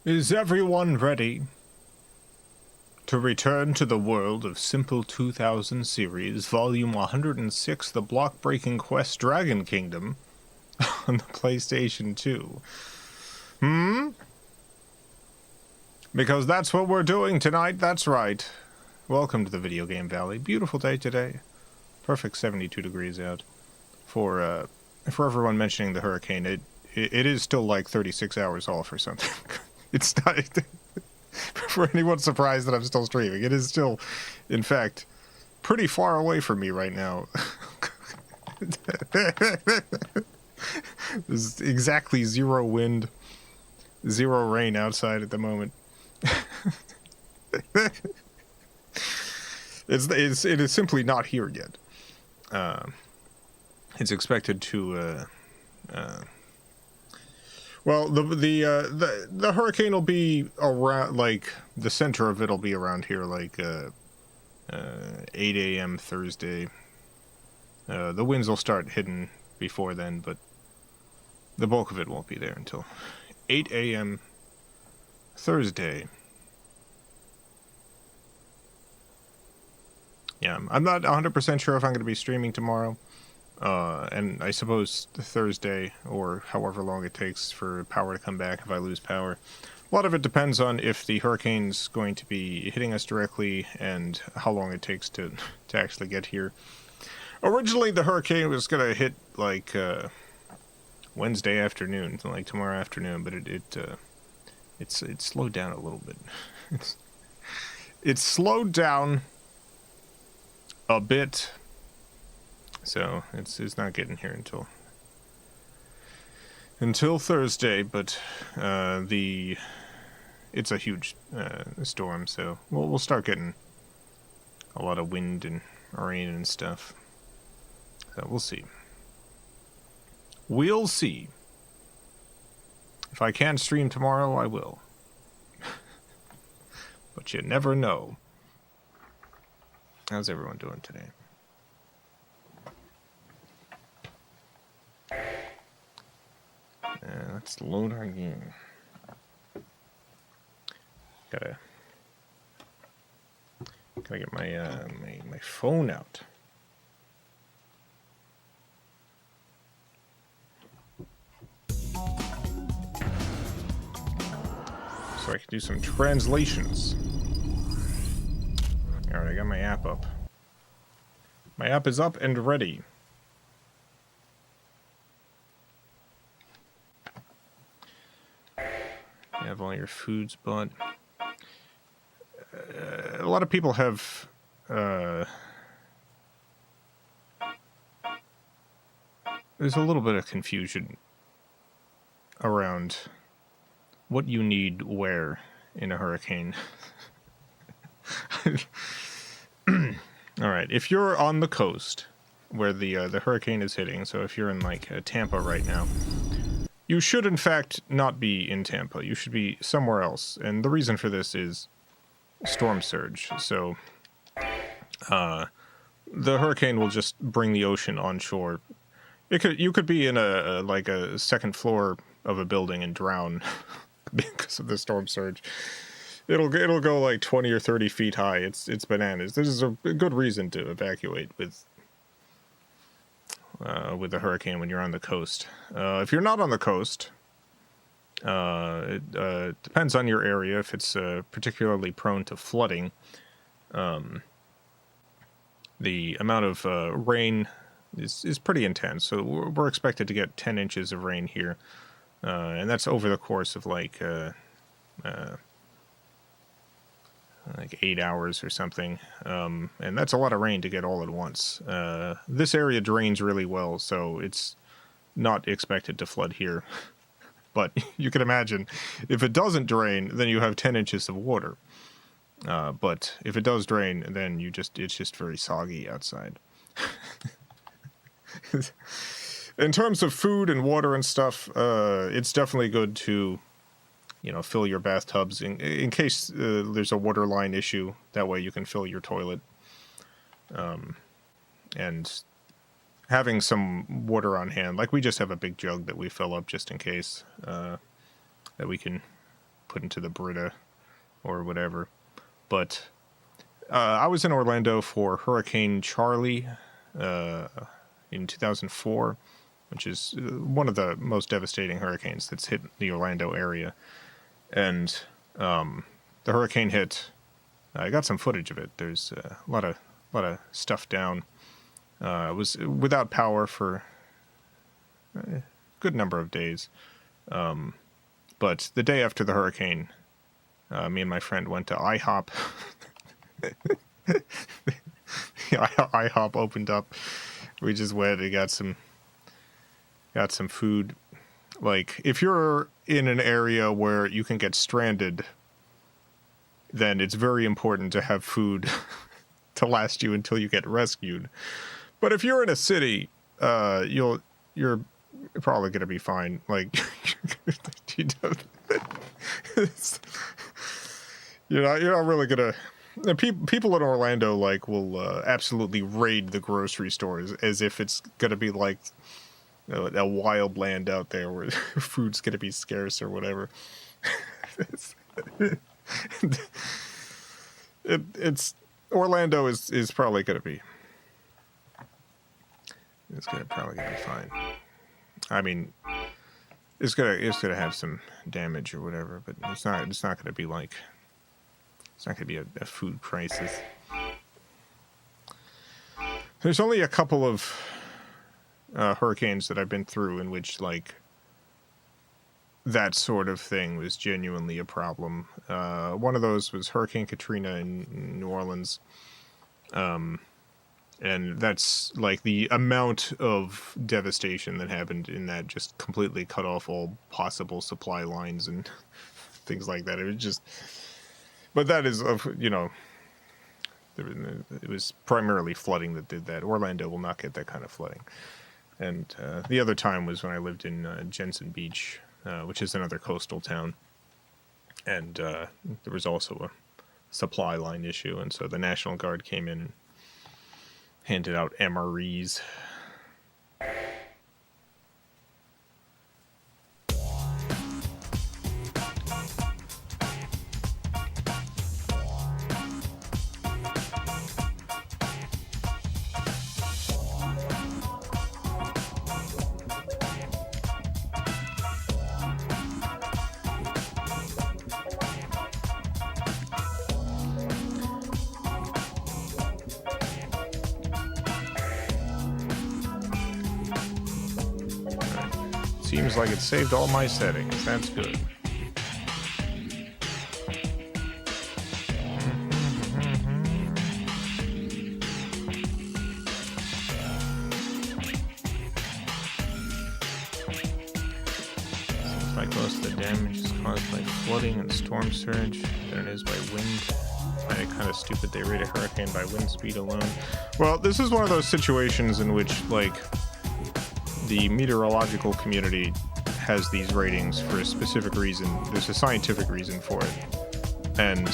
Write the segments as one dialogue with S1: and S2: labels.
S1: Is everyone ready to return to the world of Simple 2000 series, Volume 106, The Block-Breaking Quest Dragon Kingdom, on the PlayStation 2? Because that's what we're doing tonight, that's right. Welcome to the Video Game Valley. Beautiful day today. Perfect 72 degrees out. For everyone mentioning the hurricane, it is still like 36 hours off or something. It's not... For anyone surprised that I'm still streaming, it is still, in fact, pretty far away from me right now. There's exactly zero wind, zero rain outside at the moment. It is simply not here yet. It's expected to, well, the hurricane will be around, like, the center of it will be around here, like, 8 a.m. Thursday. The winds will start hitting before then, but the bulk of it won't be there until 8 a.m. Thursday. Yeah, I'm not 100% sure if I'm going to be streaming tomorrow. And I suppose Thursday, or however long it takes for power to come back if I lose power. A lot of it depends on if the hurricane's going to be hitting us directly and how long it takes to actually get here. Originally, the hurricane was going to hit, like, Wednesday afternoon, like tomorrow afternoon, but it slowed down a little bit. It's slowed down a bit. So it's not getting here until Thursday, but it's a huge storm, so we'll start getting a lot of wind and rain and stuff. So we'll see. We'll see. If I can stream tomorrow, I will. But you never know. How's everyone doing today? Let's load our game. Gotta get my phone out. So I can do some translations. Alright, I got my app up. My app is up and ready. You have all your foods bought. A lot of people have there's a little bit of confusion around what you need where in a hurricane. All right, if you're on the coast where the hurricane is hitting, so if you're in like Tampa right now, you should, in fact, not be in Tampa. You should be somewhere else. And the reason for this is storm surge. So, the hurricane will just bring the ocean onshore. You could be in like a second floor of a building and drown because of the storm surge. It'll go like 20 or 30 feet high. It's bananas. This is a good reason to evacuate with a hurricane when you're on the coast. If you're not on the coast, it depends on your area. If it's particularly prone to flooding, the amount of rain is pretty intense. So we're expected to get 10 inches of rain here, and that's over the course of like 8 hours or something, and that's a lot of rain to get all at once. This area drains really well, so it's not expected to flood here. But you can imagine, if it doesn't drain, then you have 10 inches of water. But if it does drain, then it's just very soggy outside. In terms of food and water and stuff, it's definitely good to fill your bathtubs in case there's a water line issue. That way you can fill your toilet. And having some water on hand, like we just have a big jug that we fill up just in case, that we can put into the Brita or whatever. But I was in Orlando for Hurricane Charlie in 2004, which is one of the most devastating hurricanes that's hit the Orlando area. And the hurricane hit. I got some footage of it. There's a lot of stuff down. It was without power for a good number of days. But the day after the hurricane, me and my friend went to IHOP. IHOP opened up. We just went and got some food. Like, if you're in an area where you can get stranded, then it's very important to have food to last you until you get rescued. But if you're in a city, you're probably gonna be fine. Like, you're not really gonna. People in Orlando will absolutely raid the grocery stores as if it's gonna be like a wild land out there where food's gonna be scarce or whatever. It's Orlando is probably gonna be. It's probably gonna be fine. I mean, it's gonna have some damage or whatever, but it's not gonna be like. It's not going to be a food crisis. There's only a couple of hurricanes that I've been through in which, like, that sort of thing was genuinely a problem. One of those was Hurricane Katrina in New Orleans. And that's, like, the amount of devastation that happened in that just completely cut off all possible supply lines and things like that. It was just... But that is, it was primarily flooding that did that. Orlando will not get that kind of flooding. And the other time was when I lived in Jensen Beach, which is another coastal town. And there was also a supply line issue. And so the National Guard came in and handed out MREs. Seems like it saved all my settings. That's good. Seems like most of the damage is caused by flooding and storm surge than it is by wind. I find it kind of stupid they rate a hurricane by wind speed alone. Well, this is one of those situations in which, like, the meteorological community has these ratings for a specific reason. There's a scientific reason for it. And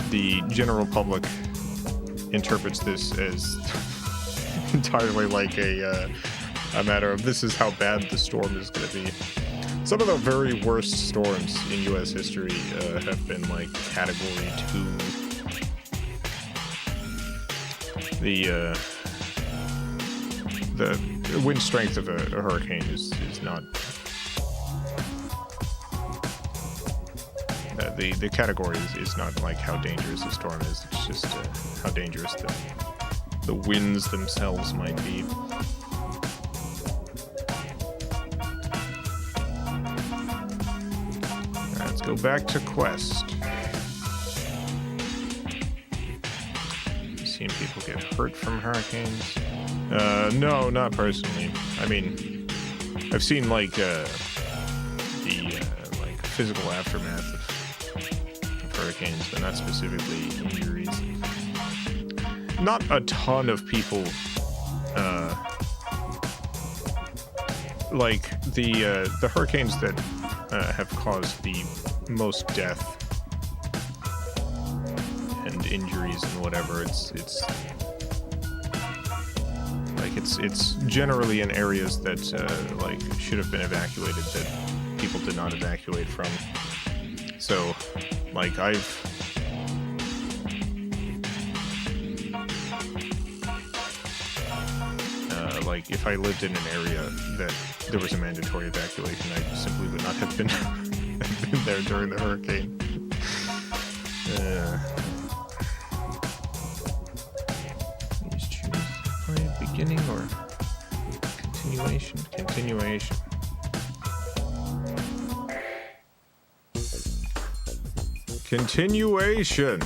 S1: the general public interprets this as entirely like a matter of this is how bad the storm is going to be. Some of the very worst storms in U.S. history have been like Category 2. The wind strength of a hurricane is not... the category is not like how dangerous a storm is. It's just how dangerous the winds themselves might be. Alright, let's go back to Quest. I've seen people get hurt from hurricanes. No, not personally. I mean, I've seen like the like physical aftermath of hurricanes, but not specifically injuries. Not a ton of people. Like the hurricanes that have caused the most death and injuries and whatever. It's generally in areas that like should have been evacuated that people did not evacuate from. So, like, like, if I lived in an area that there was a mandatory evacuation, I simply would not have been, have been there during the hurricane. Please choose play beginning or continuation. Continuation. Continuation.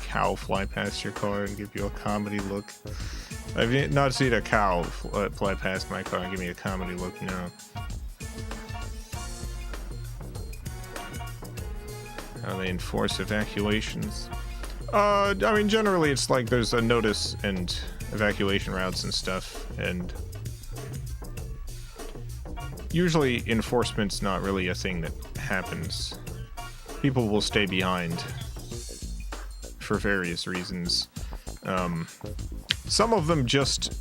S1: Cow fly past your car and give you a comedy look. I've not seen a cow fly past my car and give me a comedy look, no. How they enforce evacuations? I mean, generally it's like there's a notice and evacuation routes and stuff, and usually enforcement's not really a thing that happens. People will stay behind for various reasons. Some of them just...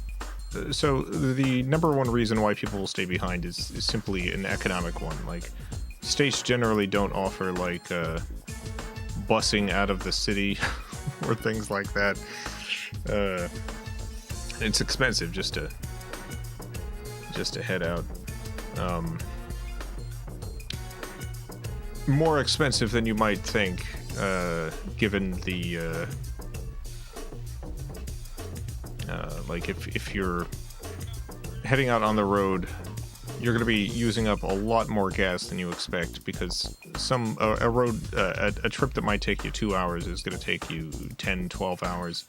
S1: So the number one reason why people will stay behind is simply an economic one. Like, states generally don't offer, like, busing out of the city or things like that. It's expensive just to head out. More expensive than you might think, given the like if you're heading out on the road, you're going to be using up a lot more gas than you expect, because a trip that might take you 2 hours is going to take you 10-12 hours.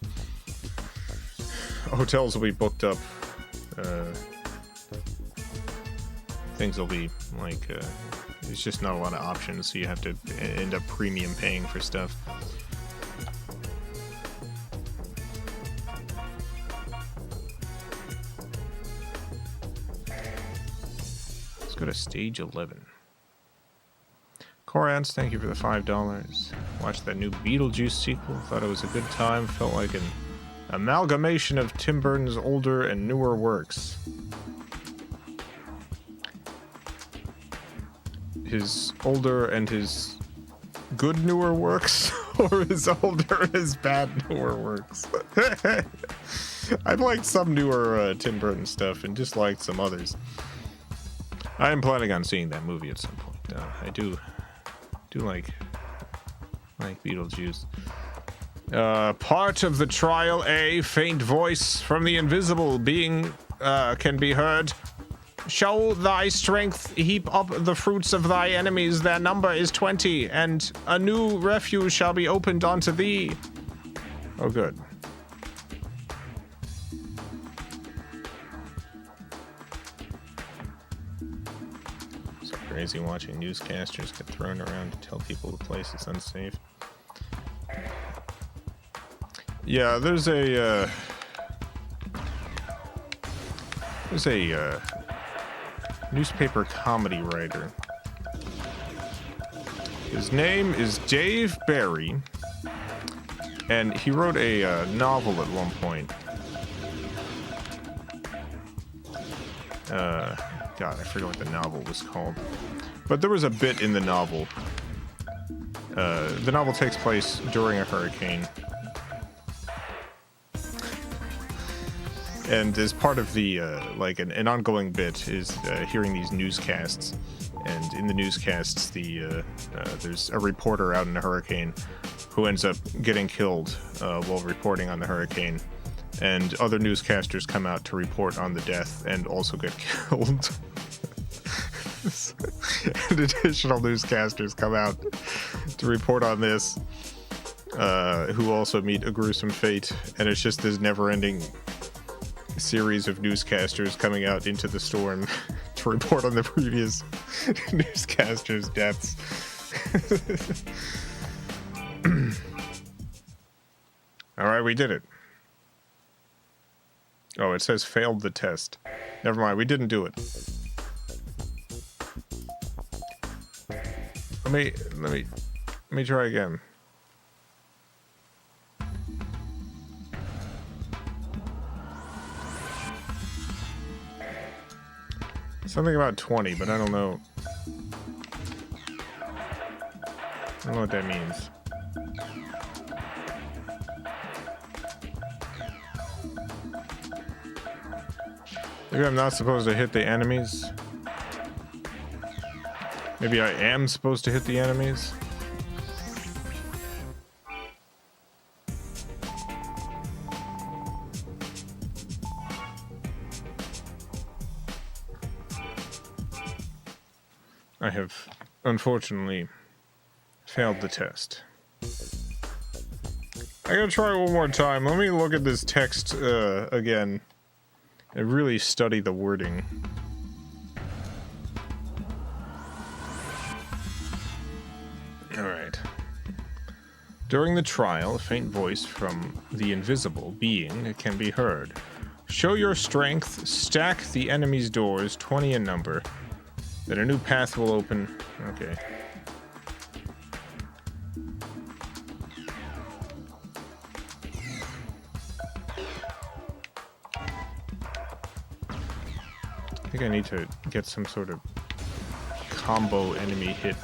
S1: Hotels will be booked up. Things will be like there's just not a lot of options, so you have to end up premium paying for stuff. Let's go to stage 11. Corance, thank you for the $5. Watched that new Beetlejuice sequel. Thought it was a good time. Felt like an amalgamation of Tim Burton's older and newer works. His older and his good newer works, or his older and his bad newer works? I've liked some newer Tim Burton stuff and disliked some others. I am planning on seeing that movie at some point. I do like Beetlejuice. Part of the trial, a faint voice from the invisible being can be heard. Show thy strength, heap up the fruits of thy enemies, their number is 20, and a new refuge shall be opened unto thee. Oh, good. So crazy watching newscasters get thrown around to tell people the place is unsafe. Yeah, there's a newspaper comedy writer. His name is Dave Barry, and he wrote a novel at one point. God, I forget what the novel was called. But there was a bit in the novel. The novel takes place during a hurricane. And as part of the, like, an ongoing bit is hearing these newscasts. And in the newscasts, there's a reporter out in a hurricane who ends up getting killed while reporting on the hurricane. And other newscasters come out to report on the death and also get killed. And additional newscasters come out to report on this, who also meet a gruesome fate. And it's just this never-ending series of newscasters coming out into the storm to report on the previous newscasters' deaths. All right, we did it. Oh, it says failed the test. Never mind, we didn't do it. Let me try again. Something about 20, but I don't know. I don't know what that means. Maybe I'm not supposed to hit the enemies. Maybe I am supposed to hit the enemies. I have, unfortunately, failed the test. I gotta try one more time. Let me look at this text again and really study the wording. Alright. During the trial, a faint voice from the invisible being can be heard. Show your strength, stack the enemy's doors, 20 in number. Then a new path will open. Okay. I think I need to get some sort of combo enemy hit.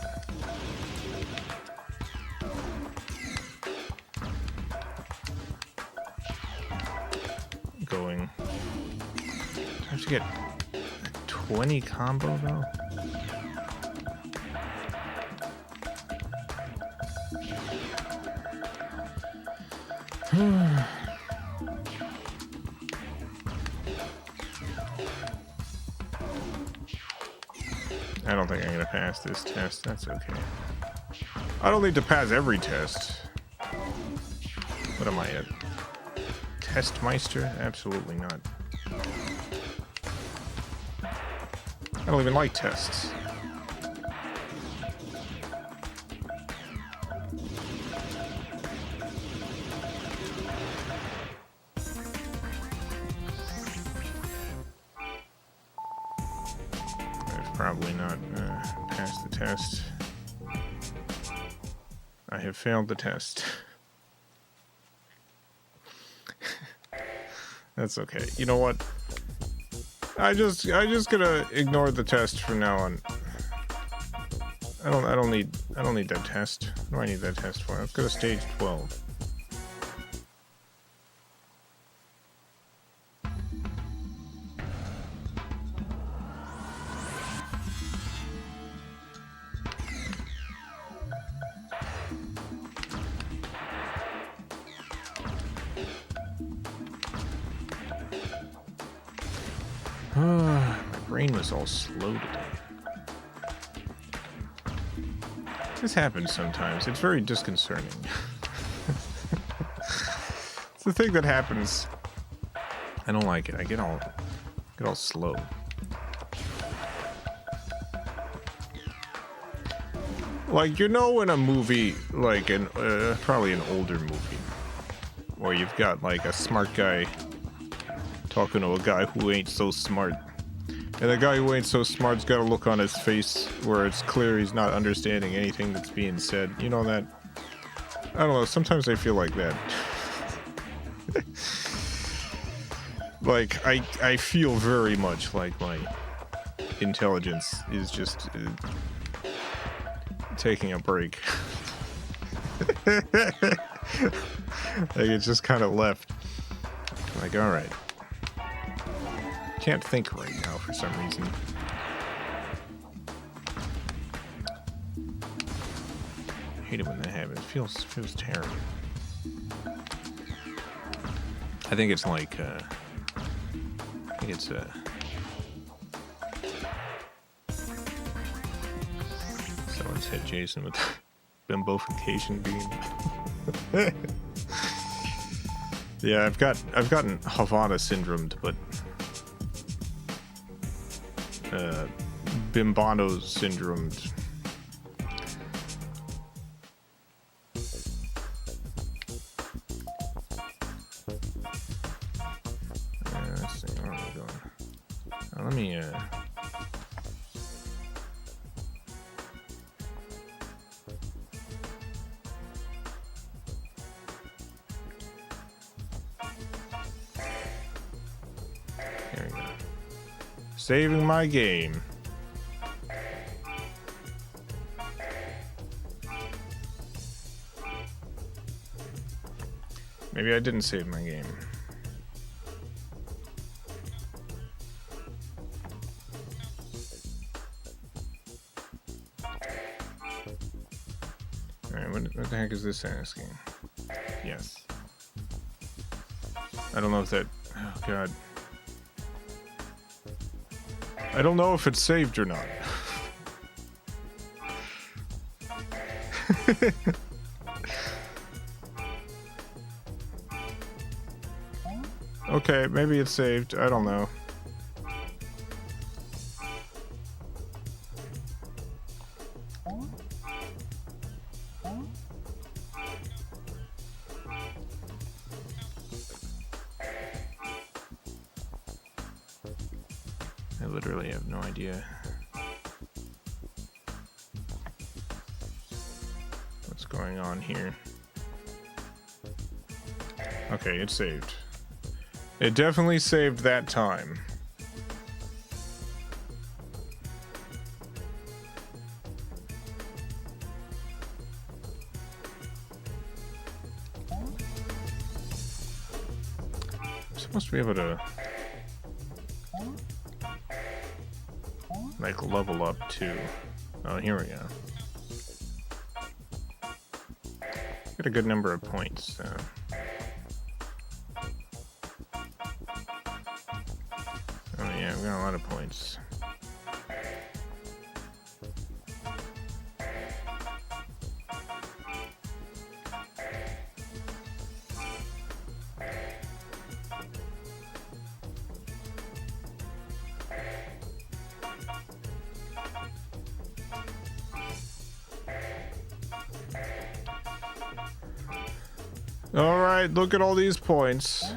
S1: Going. Do I have to get a 20 combo though? I don't think I'm gonna pass this test. That's okay. I don't need to pass every test. What am I at? Testmeister? Absolutely not. I don't even like tests. Probably not passed the test. I have failed the test. That's okay. You know what? I just gonna ignore the test from now on. I don't need that test. What do I need that test for? Let's go to stage 12. My brain was all slow today. This happens sometimes. It's very disconcerting. It's the thing that happens. I don't like it. I get all slow. Like, you know, in a movie, like probably an older movie, where you've got like a smart guy talking to a guy who ain't so smart. And the guy who ain't so smart's got a look on his face where it's clear he's not understanding anything that's being said. You know that? I don't know, sometimes I feel like that. Like, I feel very much like my intelligence is just taking a break. Like, it just kind of left. Like, alright. Can't think right now for some reason. I hate it when that happens. It feels terrible. I think it's like someone said Jason with bimbofication beam. Yeah, I've gotten Havana syndromed, but Bimbano syndromed. Let's see, where am I going? Let me Saving my game. Maybe I didn't save my game. Alright, what the heck is this asking? Yes. I don't know if that... Oh, God. I don't know if it's saved or not. Okay, maybe it's saved. I don't know. I literally have no idea what's going on here. Okay, it's saved. It definitely saved that time. I'm supposed to be able to like level up too. Oh, here we go. Get a good number of points. So. Oh yeah, we got a lot of points. All right, look at all these points.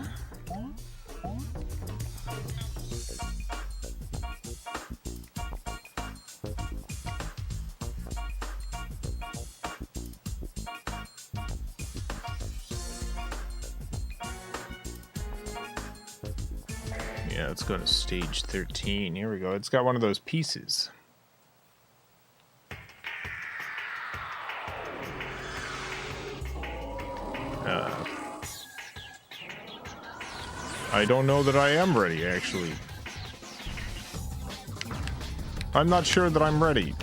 S1: Yeah, let's go to stage 13. Here we go. It's got one of those pieces. I don't know that I am ready, actually. I'm not sure that I'm ready.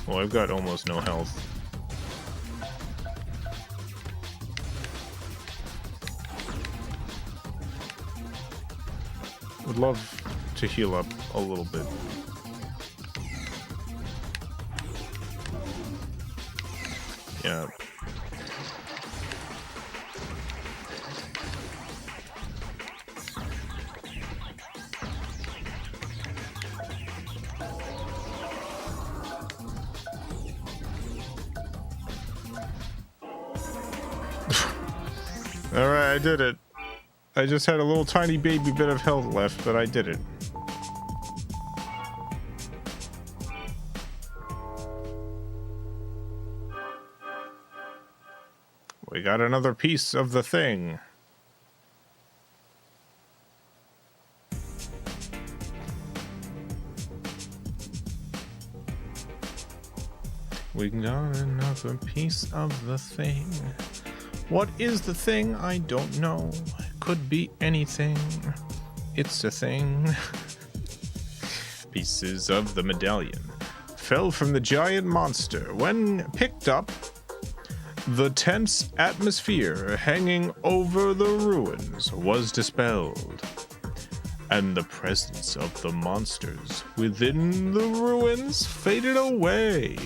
S1: Well, I've got almost no health. Would love to heal up a little bit. Yeah. Alright, I did it. I just had a little tiny baby bit of health left, but I did it. We got another piece of the thing. We got another piece of the thing. What is the thing? I don't know. Could be anything. It's a thing. Pieces of the medallion fell from the giant monster. When picked up, the tense atmosphere hanging over the ruins was dispelled, and the presence of the monsters within the ruins faded away.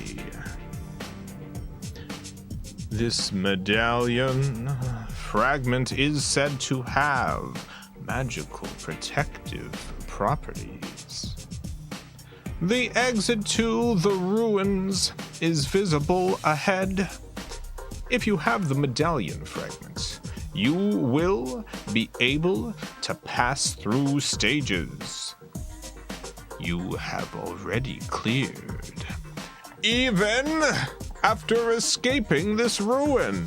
S1: This medallion fragment is said to have magical protective properties. The exit to the ruins is visible ahead. If you have the medallion fragment, you will be able to pass through stages you have already cleared, even after escaping this ruin.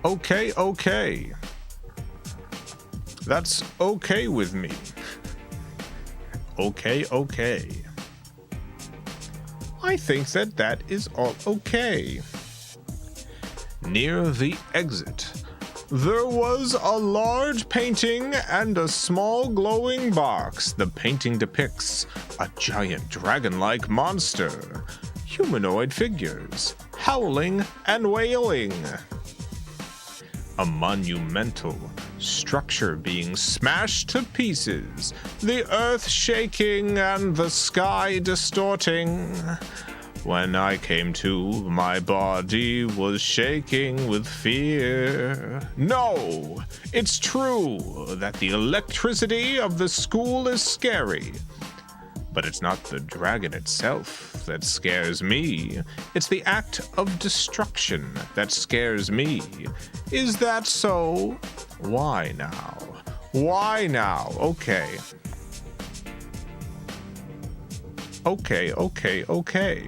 S1: Okay, okay. That's okay with me. Okay, okay. I think that is all okay. Near the exit, there was a large painting and a small glowing box. The painting depicts a giant dragon-like monster, humanoid figures, howling and wailing. A monumental structure being smashed to pieces, the earth shaking and the sky distorting. When I came to, my body was shaking with fear. No, it's true that the electricity of the school is scary. But it's not the dragon itself that scares me. It's the act of destruction that scares me. Is that so? Why now? Why now? Okay. Okay, okay, okay.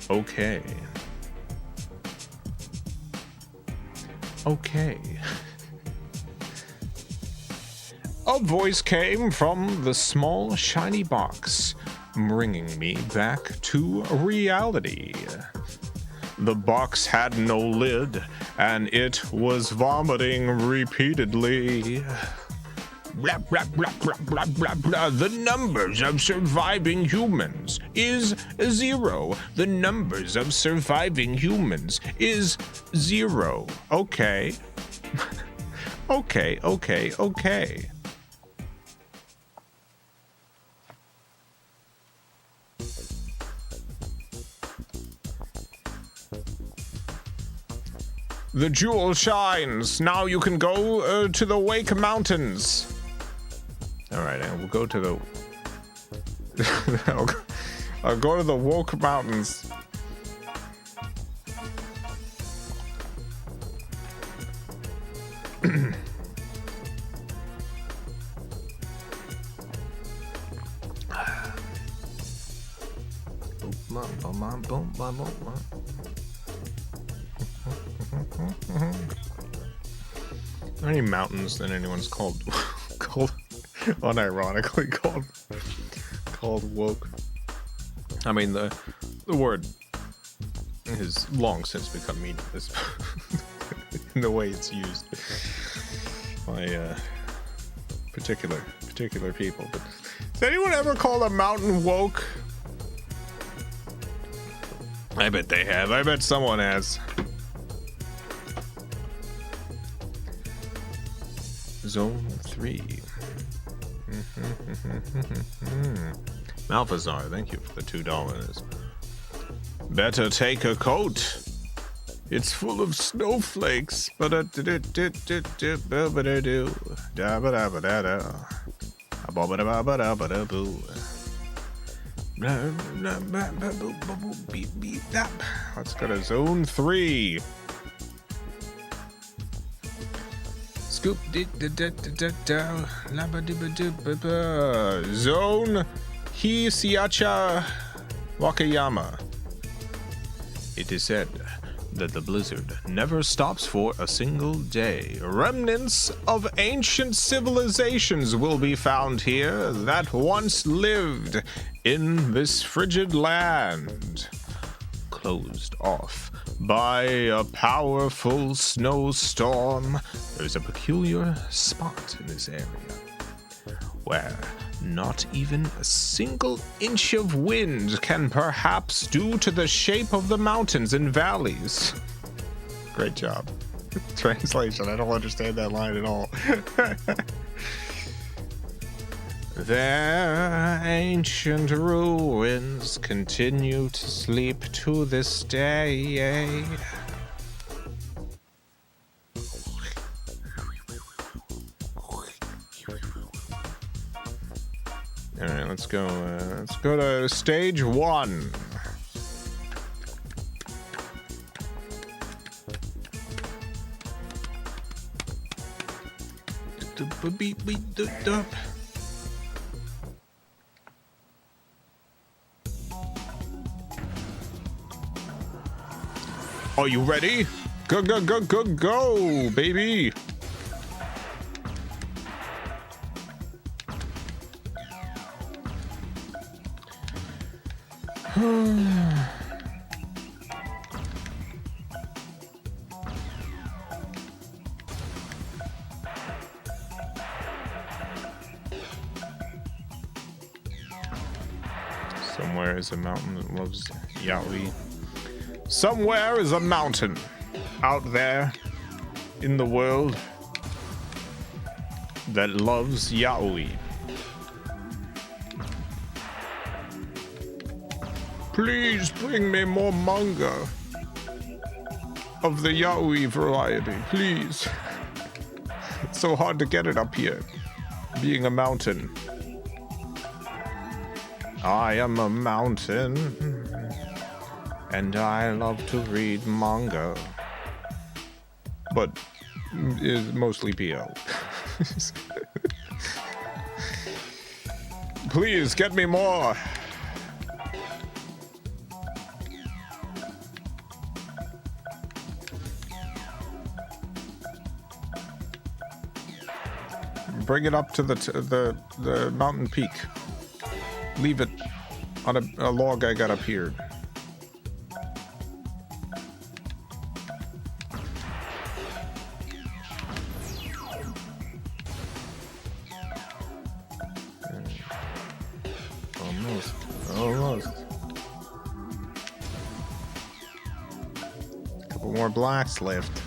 S1: Okay. Okay. A voice came from the small, shiny box, bringing me back to reality. The box had no lid, and it was vomiting repeatedly. Blah, blah, blah, blah, blah, blah, blah. The numbers of surviving humans is 0. The numbers of surviving humans is 0. Okay. Okay, okay, okay. The jewel shines. Now you can go to the Wake Mountains. All right, I will go to the. I'll go to the Woke Mountains. Are any mountains that anyone's called unironically called woke? I mean the word has long since become meaningless in the way it's used by particular people. But has anyone ever called a mountain woke? I bet they have. I bet someone has. Zone 3. Malphazar, thank you for the $2. Better take a coat. It's full of snowflakes. Let's go to Zone 3. Scoop Zone Hishiacha Wakayama. It is said that the blizzard never stops for a single day. Remnants of ancient civilizations will be found here that once lived in this frigid land, closed off by a powerful snowstorm. There's a peculiar spot in this area where not even a single inch of wind can, perhaps due to the shape of the mountains and valleys. Great job. Translation, I don't understand that line at all. Their ancient ruins continue to sleep to this day. All right, let's go to stage 1. Are you ready? Go, go, go, go, go, baby. Somewhere is a mountain that loves yaoi. Somewhere is a mountain out there in the world that loves yaoi. Please bring me more manga of the yaoi variety, please. It's so hard to get it up here, being a mountain. I am a mountain, and I love to read manga, but is mostly PL. Please get me more. Bring it up to the mountain peak. Leave it on a log I got up here. Almost. Couple more blocks left.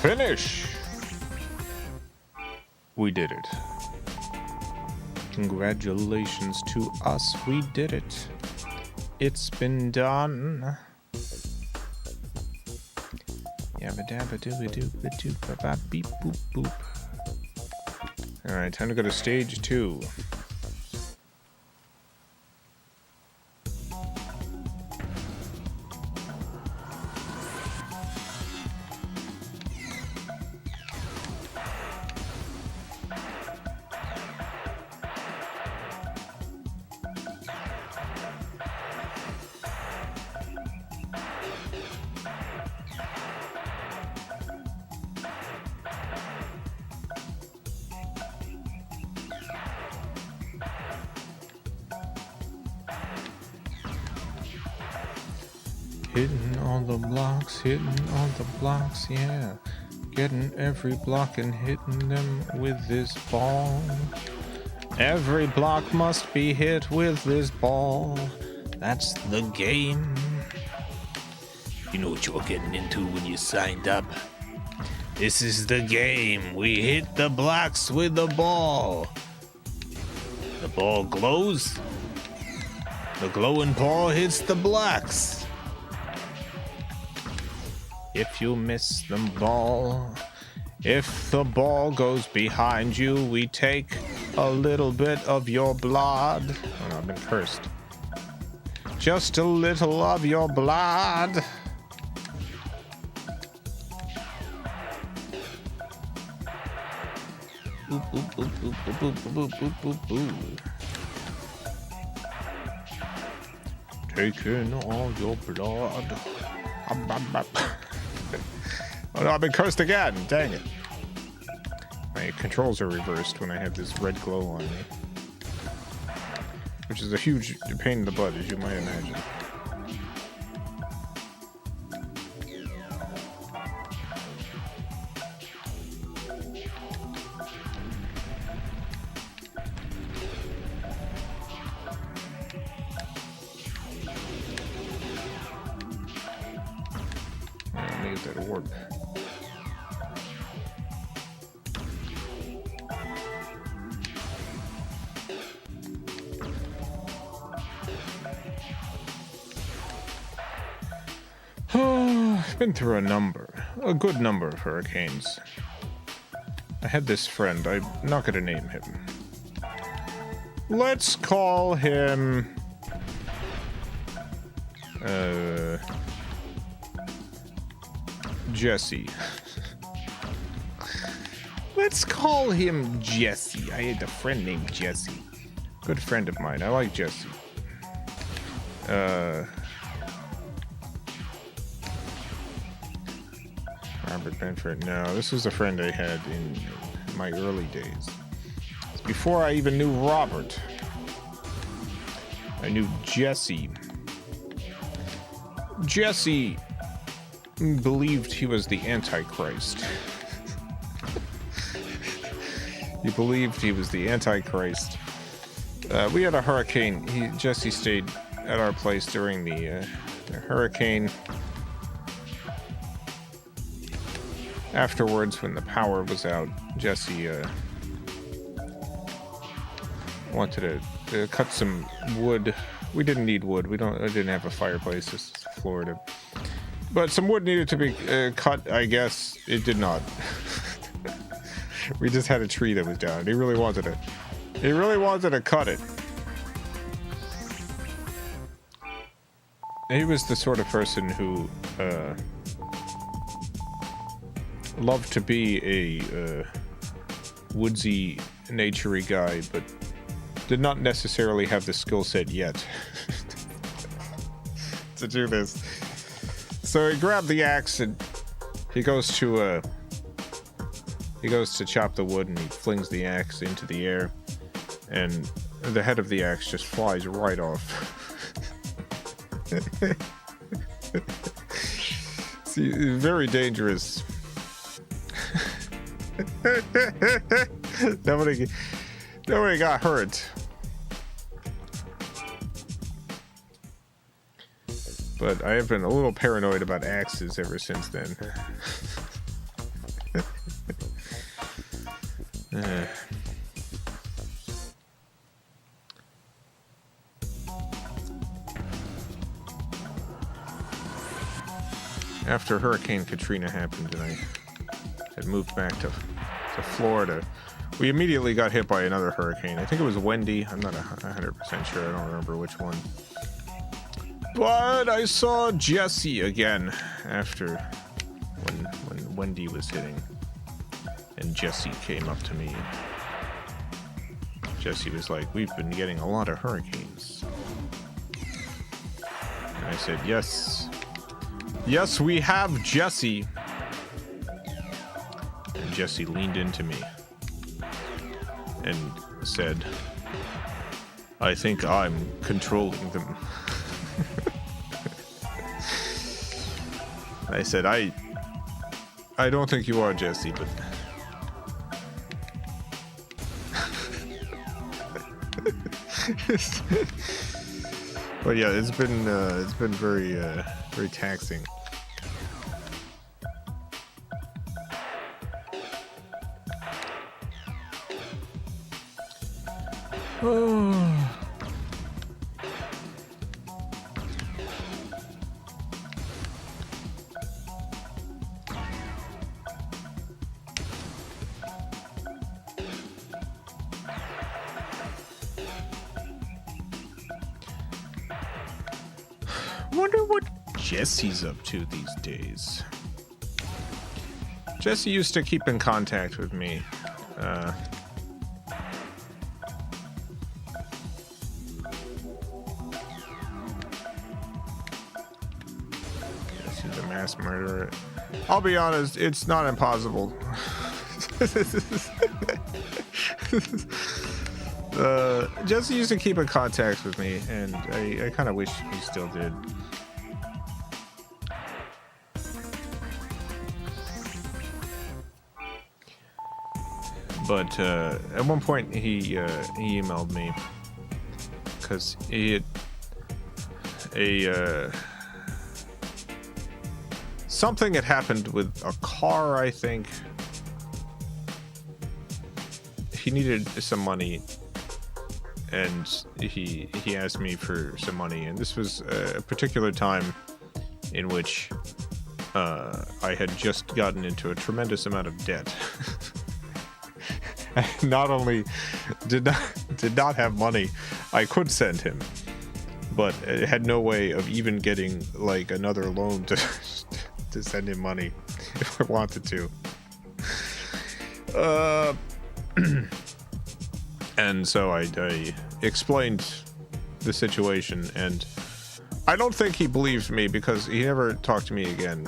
S1: Finish! We did it. Congratulations to us, we did it. It's been done. Yabba dabba dooba dooba dooba ba beep boop boop. Alright, time to go to stage 2. Hitting all the blocks, yeah. Getting every block and hitting them with this ball. Every block must be hit with this ball. That's the game. You know what you were getting into when you signed up. This is the game. We hit the blocks with the ball. The ball glows. The glowing ball hits the blocks. If you miss the ball, if the ball goes behind you, we take a little bit of your blood. Oh no, I've been cursed. Just a little of your blood. Boop, boop, boop, boop, boop, boop, boop, boop, boop. Taking all your blood. Oh no, I've been cursed again. Dang it. My controls are reversed when I have this red glow on me. Which is a huge pain in the butt, as you might imagine. Let me get that orb. I've been through a good number of hurricanes. I had this friend, I'm not gonna name him. Let's call him Jesse. Let's call him Jesse. I had a friend named Jesse. Good friend of mine. I like Jesse. Robert Benford. No, this was a friend I had in my early days. It's before I even knew Robert. I knew Jesse. Jesse believed he was the Antichrist. He believed he was the Antichrist. We had a hurricane. Jesse stayed at our place during the hurricane. Afterwards, when the power was out, Jesse wanted to cut some wood. We didn't need wood. I didn't have a fireplace. This is Florida. But some wood needed to be cut, I guess. It did not. We just had a tree that was down. He really wanted it. He really wanted to cut it. He was the sort of person who loved to be a woodsy, naturey guy, but did not necessarily have the skill set yet to do this. So he grabbed the axe and he goes to chop the wood, and he flings the axe into the air, and the head of the axe just flies right off. See, very dangerous. Nobody got hurt. But I have been a little paranoid about axes ever since then. After Hurricane Katrina happened and I had moved back to Florida, we immediately got hit by another hurricane. I think it was Wendy. I'm not 100% sure. I don't remember which one. But I saw Jesse again after when Wendy was hitting. And Jesse came up to me. Jesse was like, "We've been getting a lot of hurricanes." And I said, "Yes. Yes, we have, Jesse." And Jesse leaned into me and said, "I think I'm controlling them." I said, I don't think you are, Jesse, but but yeah, it's been very very taxing. Wonder what Jesse's up to these days. Jesse used to keep in contact with me. Jesse's a mass murderer. I'll be honest, it's not impossible. Jesse used to keep in contact with me, and I kind of wish he still did. But at one point he emailed me because he had something had happened with a car, I think. He needed some money, and he asked me for some money, and this was a particular time in which I had just gotten into a tremendous amount of debt. Not only did not have money I could send him, but it had no way of even getting like another loan to to send him money if I wanted to. And so I explained the situation, and I don't think he believed me because he never talked to me again.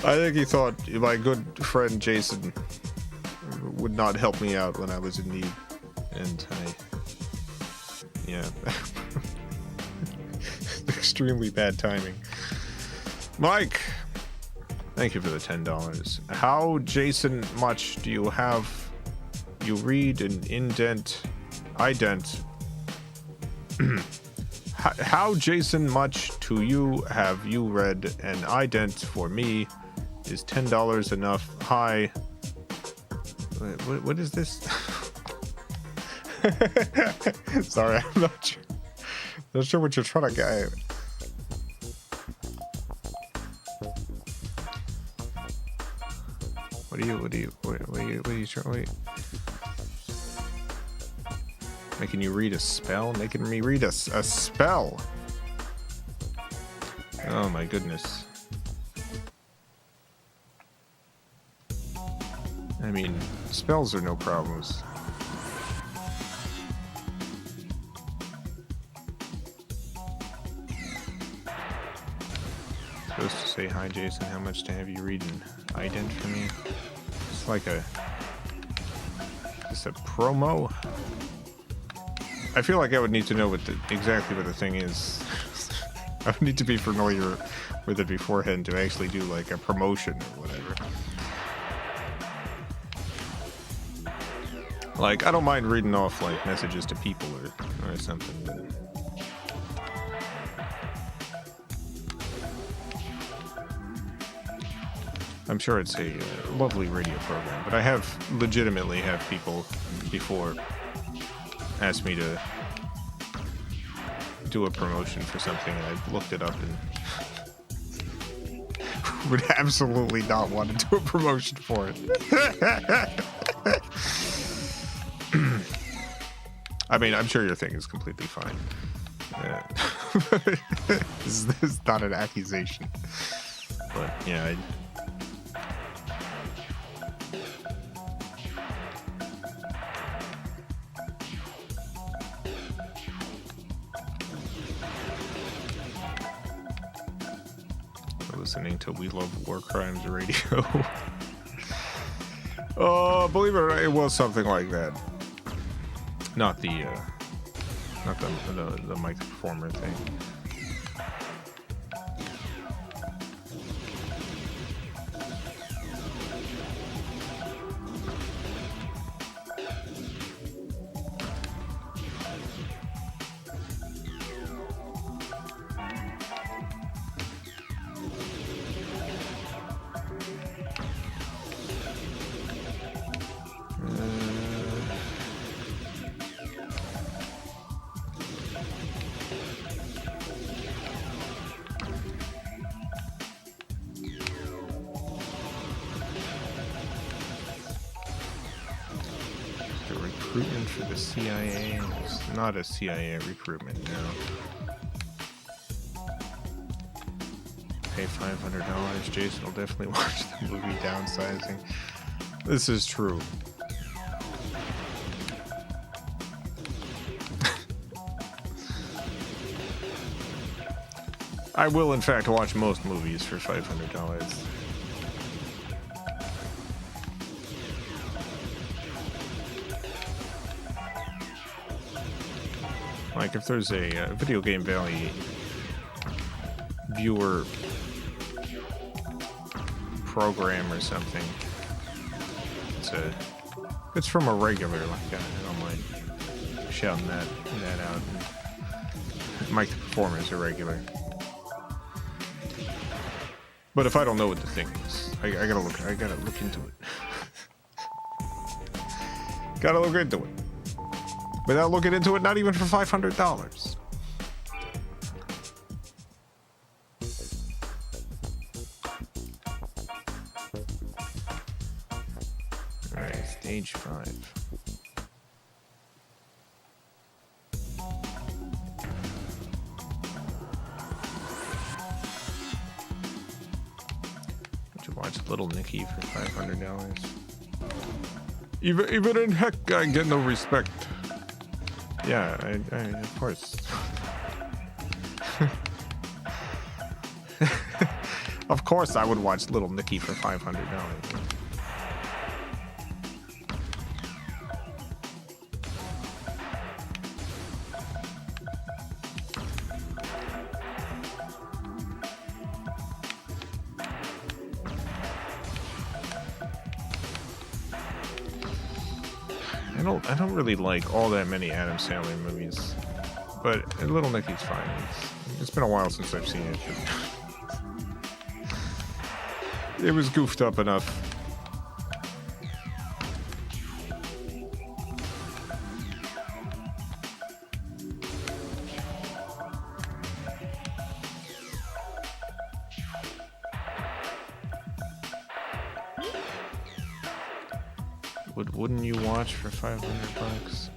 S1: I think he thought my good friend Jason would not help me out when I was in need, and yeah. Extremely bad timing. Mike, thank you for the $10. How Jason much do you have? You read an ident. How Jason much to you have you read an ident for me? Is $10 enough? Hi. What is this? Sorry, I'm not sure what you're trying to get. What are you trying? Making you read a spell? Making me read a spell? Oh my goodness. I mean, spells are no problems. Supposed to say, hi Jason, how much to have you read an ident for me? It's like it's a promo? I feel like I would need to know exactly what the thing is. I would need to be familiar with it beforehand to actually do like a promotion or whatever. Like, I don't mind reading off like messages to people or something, but I'm sure it's a lovely radio program, but I have legitimately had people before ask me to do a promotion for something, and I've looked it up and would absolutely not want to do a promotion for it. I mean, I'm sure your thing is completely fine. This is not an accusation, but yeah. Listening to We Love War Crimes radio. Oh, believe it or not, it was something like that. Not the Mike the Performer thing. Recruitment for the CIA? It's not a CIA recruitment, no. Pay $500. Jason will definitely watch the movie Downsizing. This is true. I will, in fact, watch most movies for $500. Like, if there's a Video Game Valley viewer program or something, it's from a regular, like, I don't mind shouting that out. And Mike the Performer is a regular. But if I don't know what the thing is, I gotta look into it. Gotta look into it. Without looking into it, not even for $500. Alright, stage 5. Watch Little Nicky for $500. Even in heck, I get no respect. Yeah, I of course. Of course I would watch Little Nicky for $500. I don't really like all that many Adam Sandler movies, but Little Nicky's fine. It's been a while since I've seen it. It was goofed up enough. Wouldn't you watch for $500?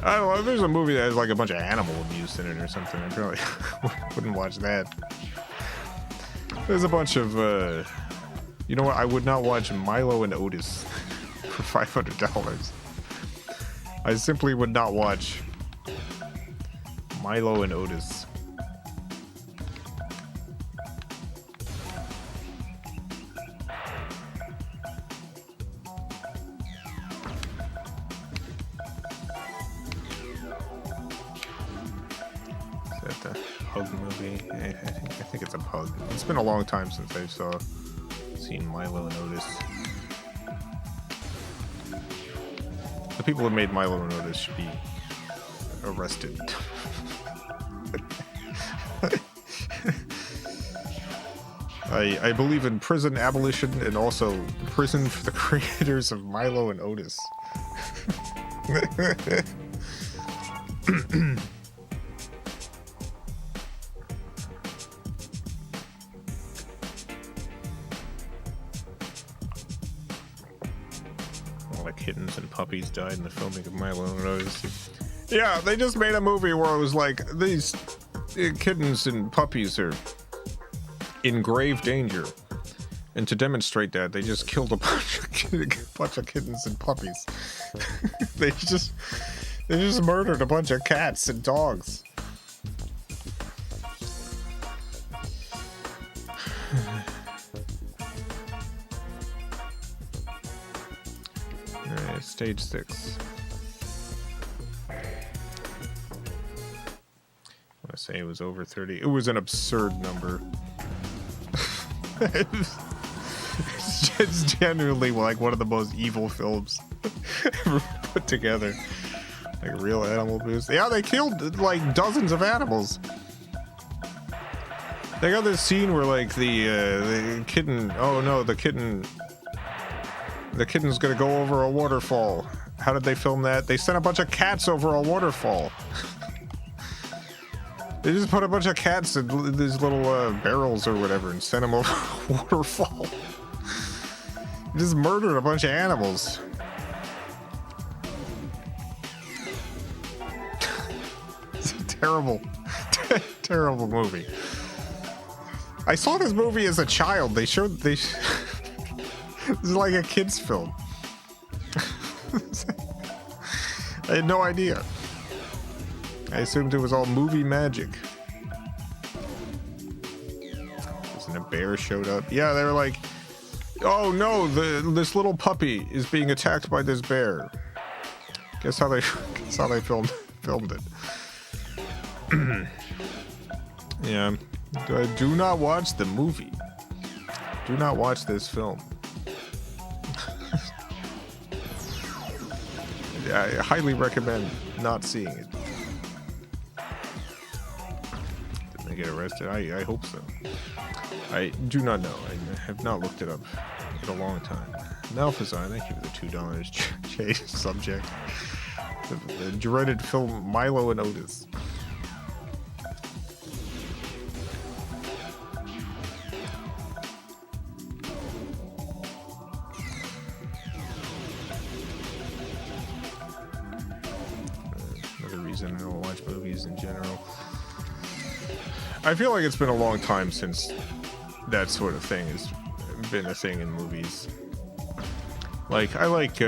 S1: I don't know. There's a movie that has like a bunch of animal abuse in it or something. I probably wouldn't watch that. There's a bunch of, you know what? I would not watch Milo and Otis for $500. I simply would not watch Milo and Otis. I think it's a pug. It's been a long time since I've seen Milo and Otis. The people who made Milo and Otis should be arrested. I believe in prison abolition and also prison for the creators of Milo and Otis. Kittens and puppies died in the filming of Milo and Otis. Yeah, they just made a movie where it was like, these kittens and puppies are in grave danger. And to demonstrate that, they just killed a bunch of kittens and puppies. They just murdered a bunch of cats and dogs. Stage 6. I want to say it was over 30. It was an absurd number. It's genuinely like one of the most evil films ever put together. Like real animal abuse. Yeah, they killed like dozens of animals. They got this scene where like the kitten. Oh no, the kitten's gonna go over a waterfall. How did they film that? They sent a bunch of cats over a waterfall. They just put a bunch of cats in these little barrels or whatever and sent them over a waterfall. They just murdered a bunch of animals. It's a terrible, terrible movie. I saw this movie as a child. This is like a kid's film. I had no idea. I assumed it was all movie magic. And a bear showed up. Yeah, they were like, oh no, this little puppy is being attacked by this bear. Guess how they filmed it. Yeah. Do not watch the movie. Do not watch this film. I highly recommend not seeing it. Did they get arrested? I hope so. I do not know. I have not looked it up in a long time. Malfazar, thank you for the $2. Chase subject. The dreaded film Milo and Otis. I don't watch movies in general. I feel like it's been a long time since that sort of thing has been a thing in movies. Like, I like,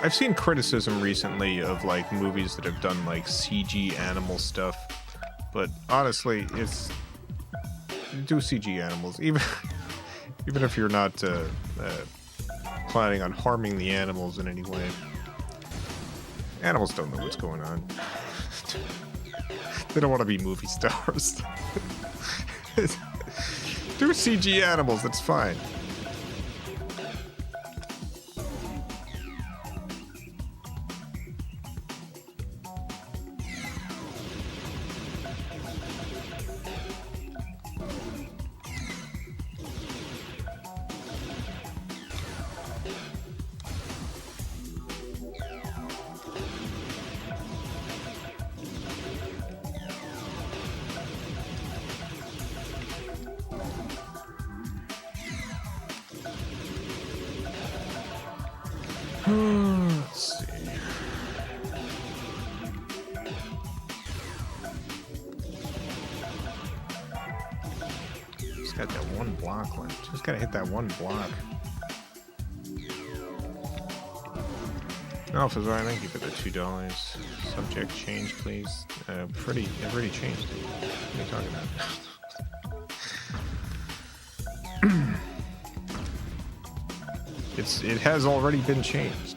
S1: I've seen criticism recently of, like, movies that have done, like, CG animal stuff. But, honestly, it's... do CG animals. Even if you're not, planning on harming the animals in any way. Animals don't know what's going on. They don't want to be movie stars. Do CG animals, that's fine. Let's see. Just got that one block left. Just gotta hit that one block. Alphazar, thank you for the $2. Subject change, please. I've already changed it. What are you talking about? It has already been changed.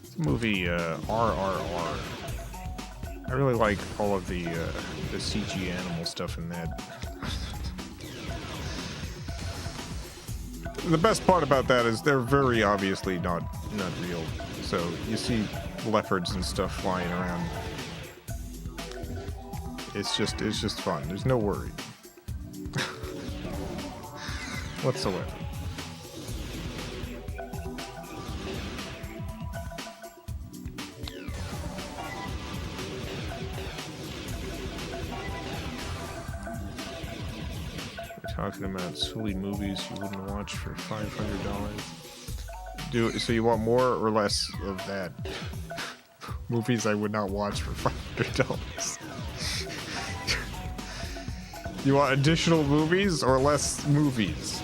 S1: It's a movie RRR. I really like all of the CG animal stuff in that. The best part about that is they're very obviously not real. So you see leopards and stuff flying around. It's just fun. There's no worry whatsoever. Talking about silly movies you wouldn't watch for $500. So you want more or less of that? Movies I would not watch for $500. You want additional movies or less movies?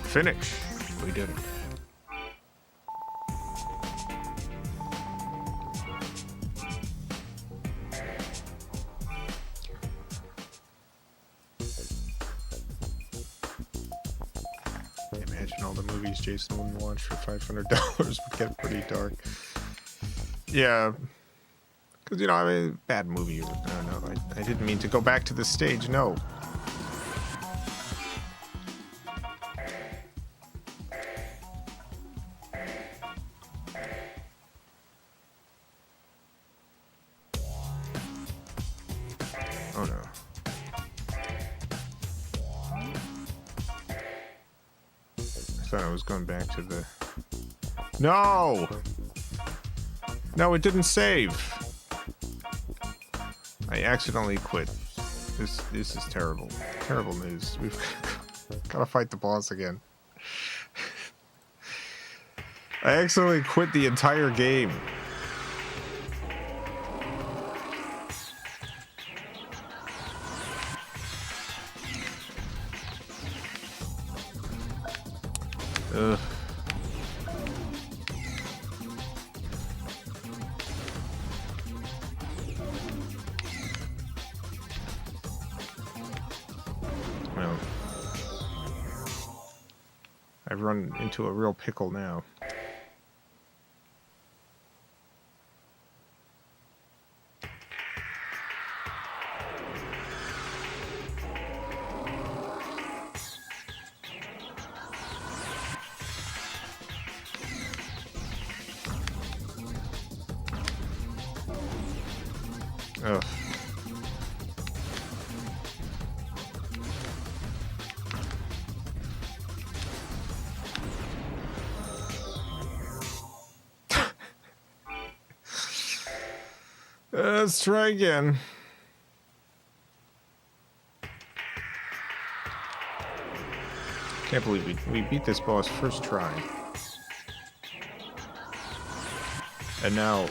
S1: Finish. We did it. Imagine all the movies Jason wouldn't watch for $500 would get pretty dark. Yeah. Because, you know, I mean, bad movie. I don't know. I didn't mean to go back to this stage. No. Oh no. I thought I was going back to the... No! No, it didn't save. I accidentally quit. This is terrible. Terrible news. We've gotta fight the boss again. I accidentally quit the entire game. Ugh. Well, I've run into a real pickle now. Ugh. Let's try again. Can't believe we beat this boss first try. And now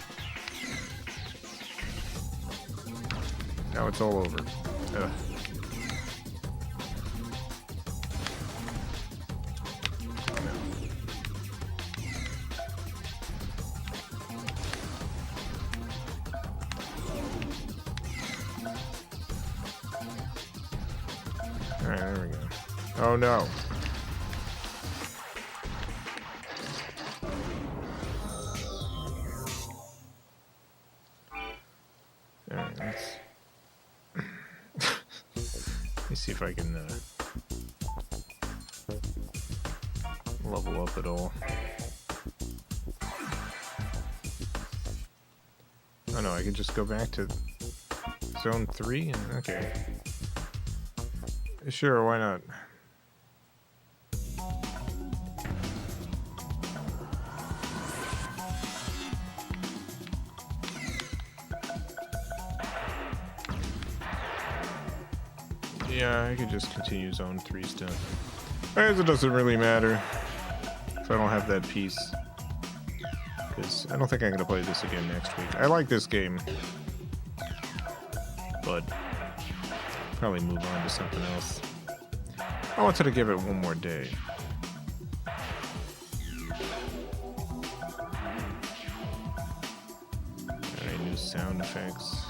S1: it's all over. Ugh. Alright, there we go. Oh no. Alright, let's... Let me see if I can level up at all. Oh no, I can just go back to zone 3? Okay. Sure, why not? Yeah, I could just continue zone 3 stuff. I guess it doesn't really matter if I don't have that piece. Because I don't think I'm going to play this again next week. I like this game. But probably move on to something else. I wanted to give it one more day. Any new sound effects?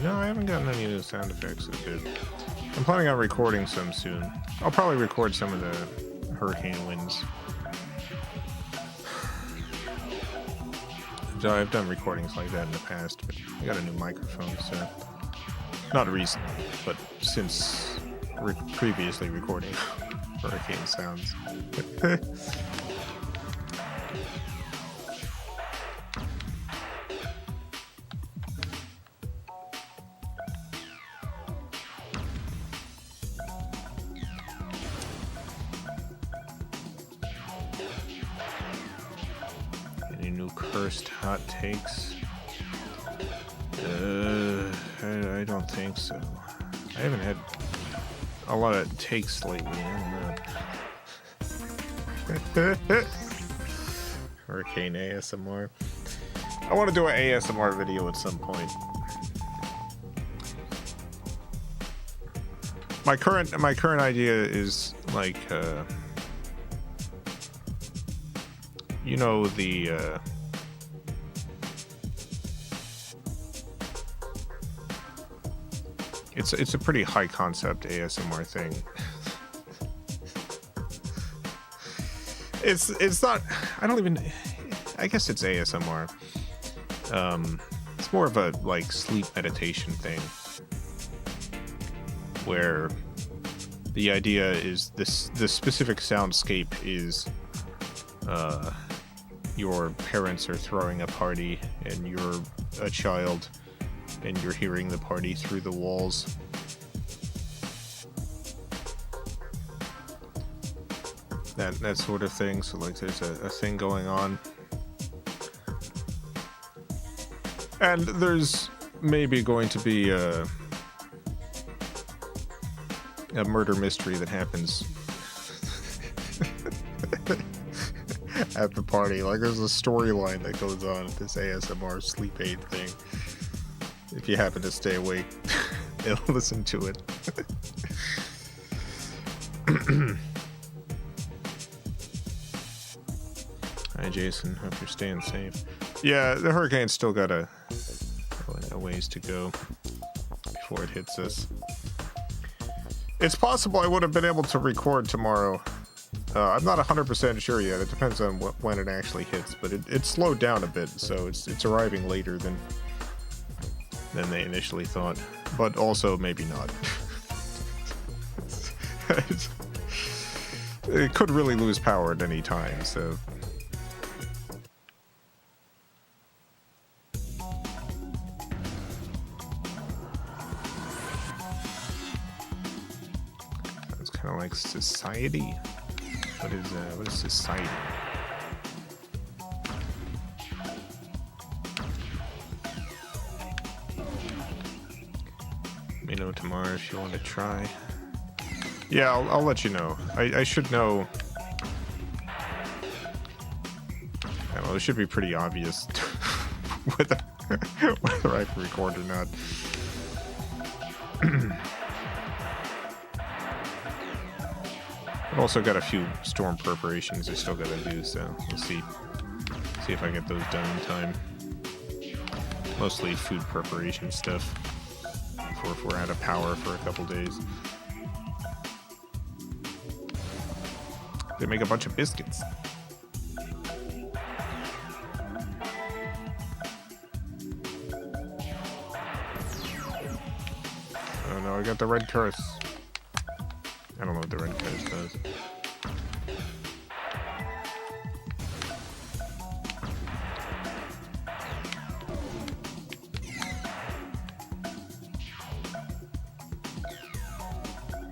S1: No, I haven't gotten any new sound effects in a bit. I'm planning on recording some soon. I'll probably record some of the hurricane winds. I've done recordings like that in the past, but I got a new microphone, so... Not recently, but since previously recording hurricane sounds. Any new cursed hot takes? I don't think so. I haven't had a lot of takes lately. I don't know. Hurricane ASMR. I want to do an ASMR video at some point. My current idea is like you know, the it's a pretty high concept ASMR thing. It's not, I don't even, I guess it's ASMR. It's more of a like sleep meditation thing, where the idea is the specific soundscape is your parents are throwing a party and you're a child and you're hearing the party through the walls. That sort of thing. So like there's a thing going on. And there's maybe going to be a murder mystery that happens at the party. Like there's a storyline that goes on at this ASMR sleep aid thing. If you happen to stay awake and listen to it. Hi Jason, hope you're staying safe. Yeah, the hurricane's still got a ways to go before it hits us. It's possible I would have been able to record tomorrow. I'm not 100% sure yet. It depends on when it actually hits, but it slowed down a bit, so it's arriving later than they initially thought, but also maybe not. It could really lose power at any time, so. It's kind of like society. What is society? Let me know tomorrow if you want to try. Yeah, I'll let you know. I should know. I don't know, it should be pretty obvious whether I can record or not. I've also got a few storm preparations I still gotta do, so we'll see if I get those done in time. Mostly food preparation stuff for if we're out of power for a couple days. They make a bunch of biscuits. Oh no, I got the red curse. I don't know what the red curse does.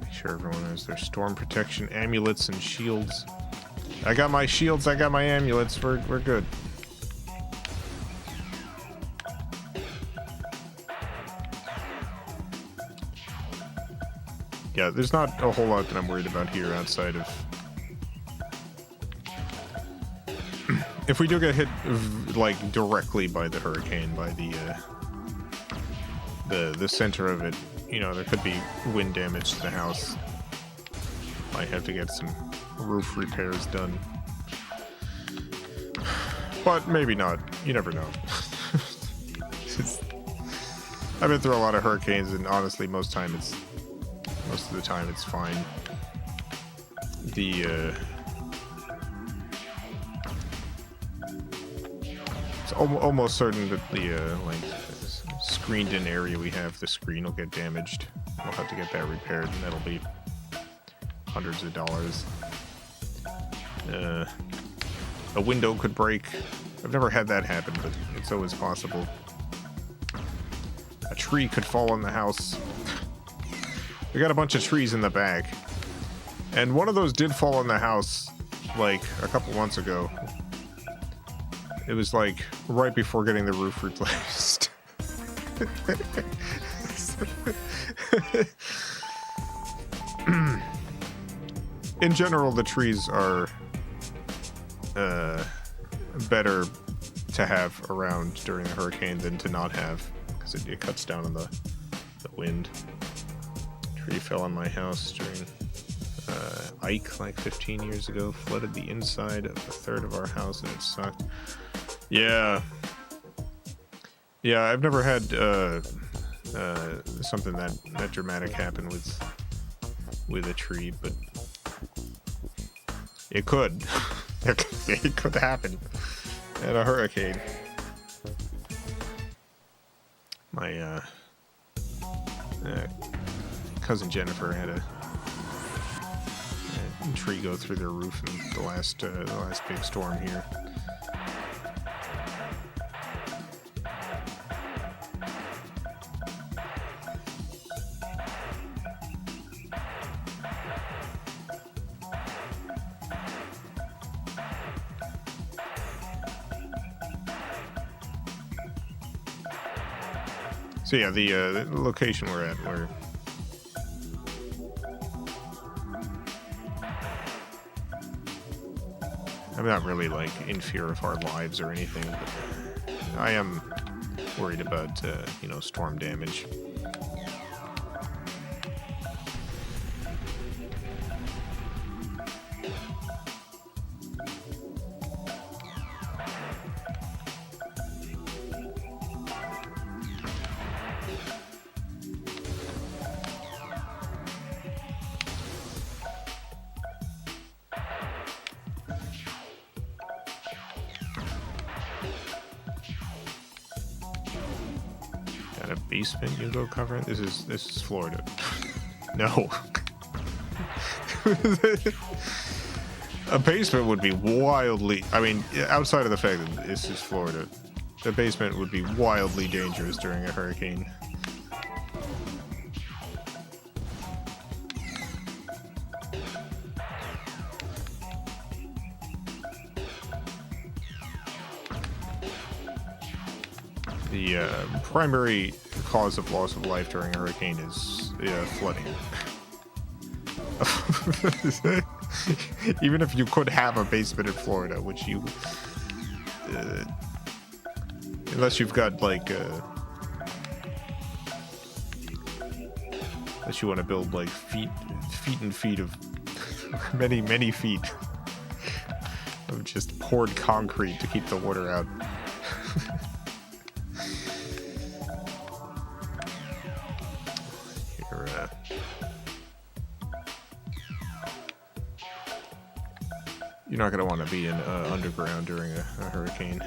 S1: Make sure everyone has their storm protection amulets and shields. I got my shields, I got my amulets, we're good. Yeah, there's not a whole lot that I'm worried about here outside of... if we do get hit, like, directly by the hurricane, by the center of it, you know, there could be wind damage to the house. Might have to get some roof repairs done. But maybe not. You never know. I've been through a lot of hurricanes, and honestly, most of the time it's fine. It's almost certain that the like screened-in area we have, the screen will get damaged. We'll have to get that repaired, and that'll be hundreds of dollars. A window could break. I've never had that happen, but it's always possible. A tree could fall on the house. We got a bunch of trees in the back, and one of those did fall on the house like a couple months ago. It was like right before getting the roof replaced. In general, the trees are better to have around during a hurricane than to not have, because it cuts down on the wind. Tree fell on my house during Ike like 15 years ago, flooded the inside of a third of our house, and it sucked. Yeah, I've never had something that dramatic happen with a tree, but it could. It could happen at a hurricane. My cousin Jennifer had a tree go through their roof in the last big storm here. So yeah, the location we're at, I'm not really like in fear of our lives or anything, but I am worried about storm damage. Basement you go cover it? This is Florida. No. A basement would be wildly, I mean, outside of the fact that this is Florida, the basement would be wildly dangerous during a hurricane. The primary cause of loss of life during a hurricane is flooding. Even if you could have a basement in Florida, which you, unless you've got like, unless you want to build like feet and feet of many feet of just poured concrete to keep the water out. You're not going to want to be in underground during a hurricane.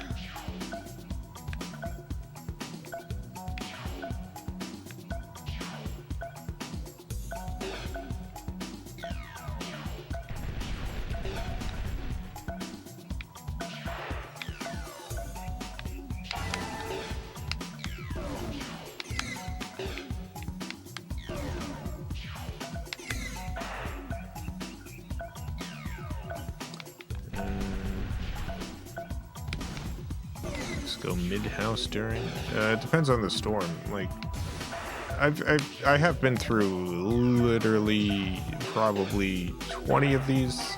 S1: Go mid-house during. It depends on the storm. Like, I have been through literally probably 20 of these.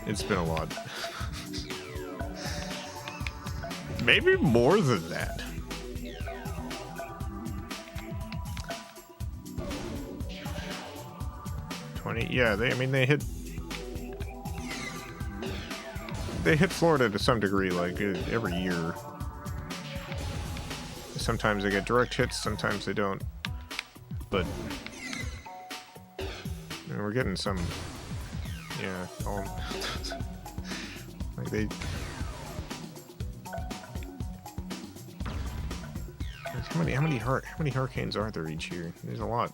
S1: It's been a lot. Maybe more than that. Yeah, they hit Florida to some degree, like, every year. Sometimes they get direct hits, sometimes they don't. But we're getting some, yeah, like they. How many hurricanes are there each year? There's a lot.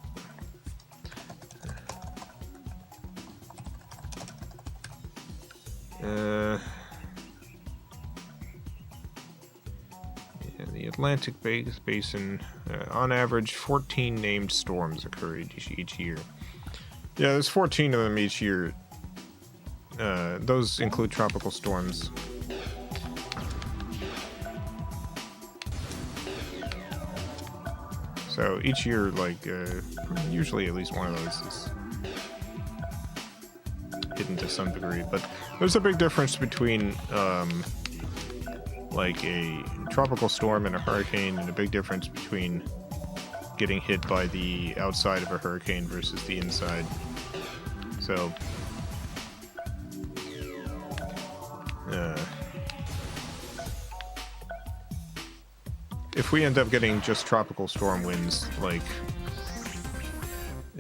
S1: The Atlantic Basin, on average, 14 named storms occur each year. Yeah, there's 14 of them each year. Those include tropical storms. So each year, like, usually at least one of those is hidden to some degree. But there's a big difference between, like a tropical storm and a hurricane, and a big difference between getting hit by the outside of a hurricane versus the inside. So, if we end up getting just tropical storm winds, like,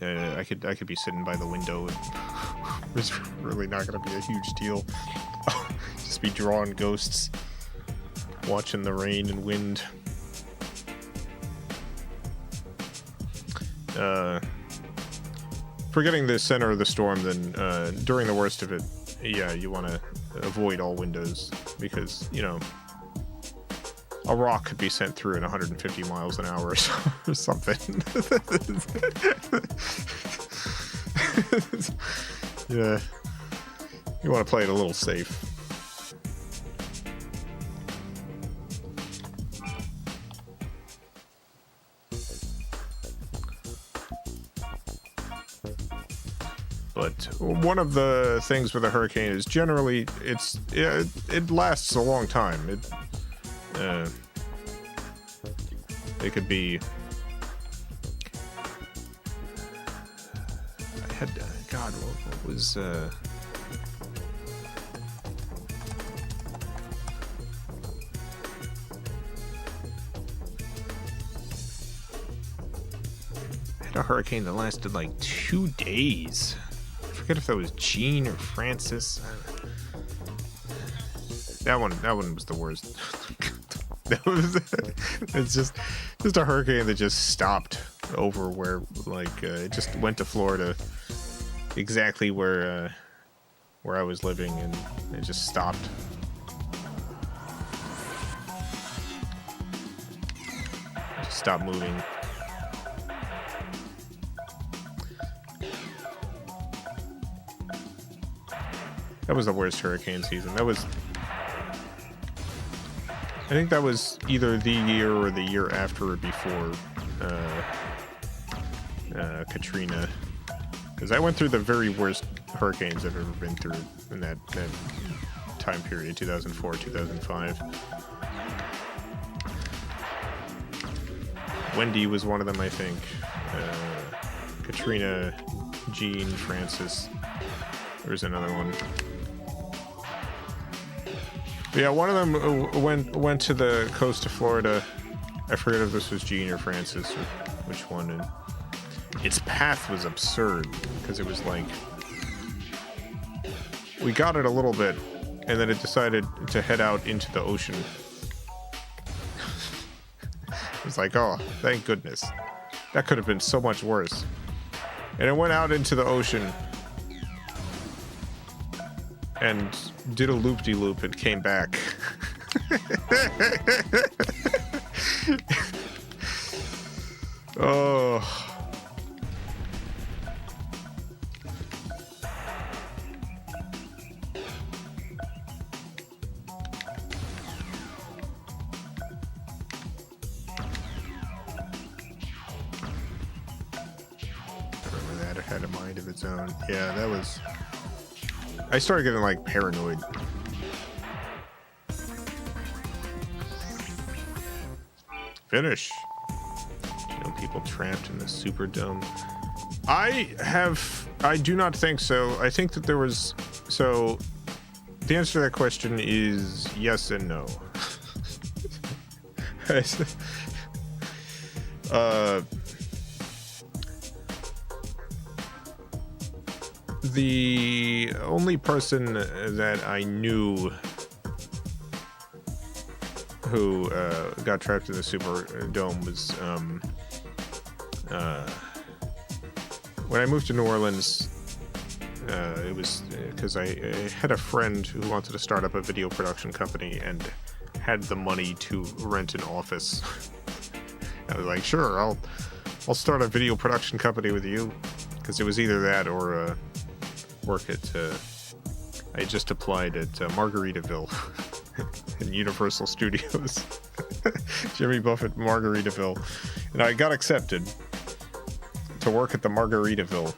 S1: I could be sitting by the window and it's really not going to be a huge deal. Just be drawing ghosts, watching the rain and wind. Forgetting the center of the storm, then during the worst of it, yeah, you want to avoid all windows because, you know, a rock could be sent through at 150 miles an hour or something. Yeah, you want to play it a little safe. But one of the things with a hurricane is generally it lasts a long time. It could be. I had God, what was I had a hurricane that lasted like 2 days. I forget if that was Gene or Francis. That one was the worst. It's just a hurricane that just stopped over where, like, it just went to Florida, exactly where I was living, and it just stopped. It just stopped moving. That was the worst hurricane season. I think that was either the year or the year after or before Katrina, because I went through the very worst hurricanes I've ever been through in that time period, 2004, 2005. Wendy was one of them, I think. Katrina, Jean, Francis. There's another one. But yeah, one of them went to the coast of Florida. I forget if this was Jean or Francis or which one. And its path was absurd because it was like we got it a little bit, and then it decided to head out into the ocean. It's like, oh, thank goodness. That could have been so much worse. And it went out into the ocean and did a loop-de-loop and came back. Oh. Had a mind of its own. Yeah, that was... I started getting, like, paranoid. Finish. You know, people trapped in the Superdome. I do not think so. I think that there was... So, the answer to that question is yes and no. The only person that I knew who got trapped in the Superdome was when I moved to New Orleans. It was because I had a friend who wanted to start up a video production company and had the money to rent an office. I was like, sure, I'll start a video production company with you, because it was either that or work at I just applied at Margaritaville in Universal Studios. Jimmy Buffett, Margaritaville. And I got accepted to work at the Margaritaville.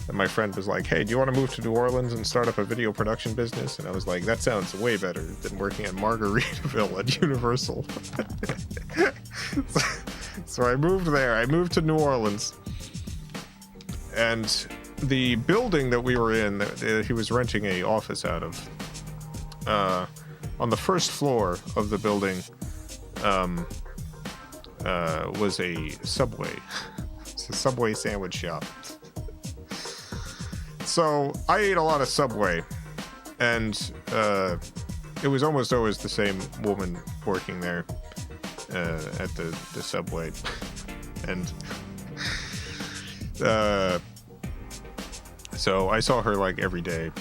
S1: And my friend was like, hey, do you want to move to New Orleans and start up a video production business? And I was like, that sounds way better than working at Margaritaville at Universal. So I moved there. I moved to New Orleans. And the building that we were in, that he was renting a office out of, on the first floor of the building was a Subway. It's a Subway sandwich shop. So I ate a lot of Subway, and it was almost always the same woman working there at the Subway. And so I saw her like every day,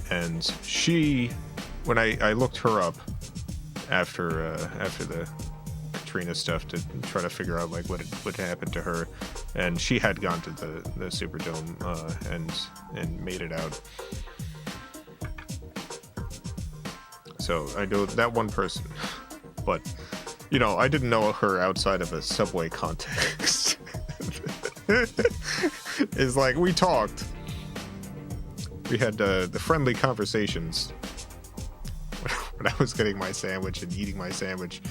S1: and she, when I looked her up after the Katrina stuff to try to figure out like what happened to her, and she had gone to the Superdome and made it out. So I know that one person, but you know, I didn't know her outside of a Subway context. It's like we talked, we had the friendly conversations when I was getting my sandwich and eating my sandwich,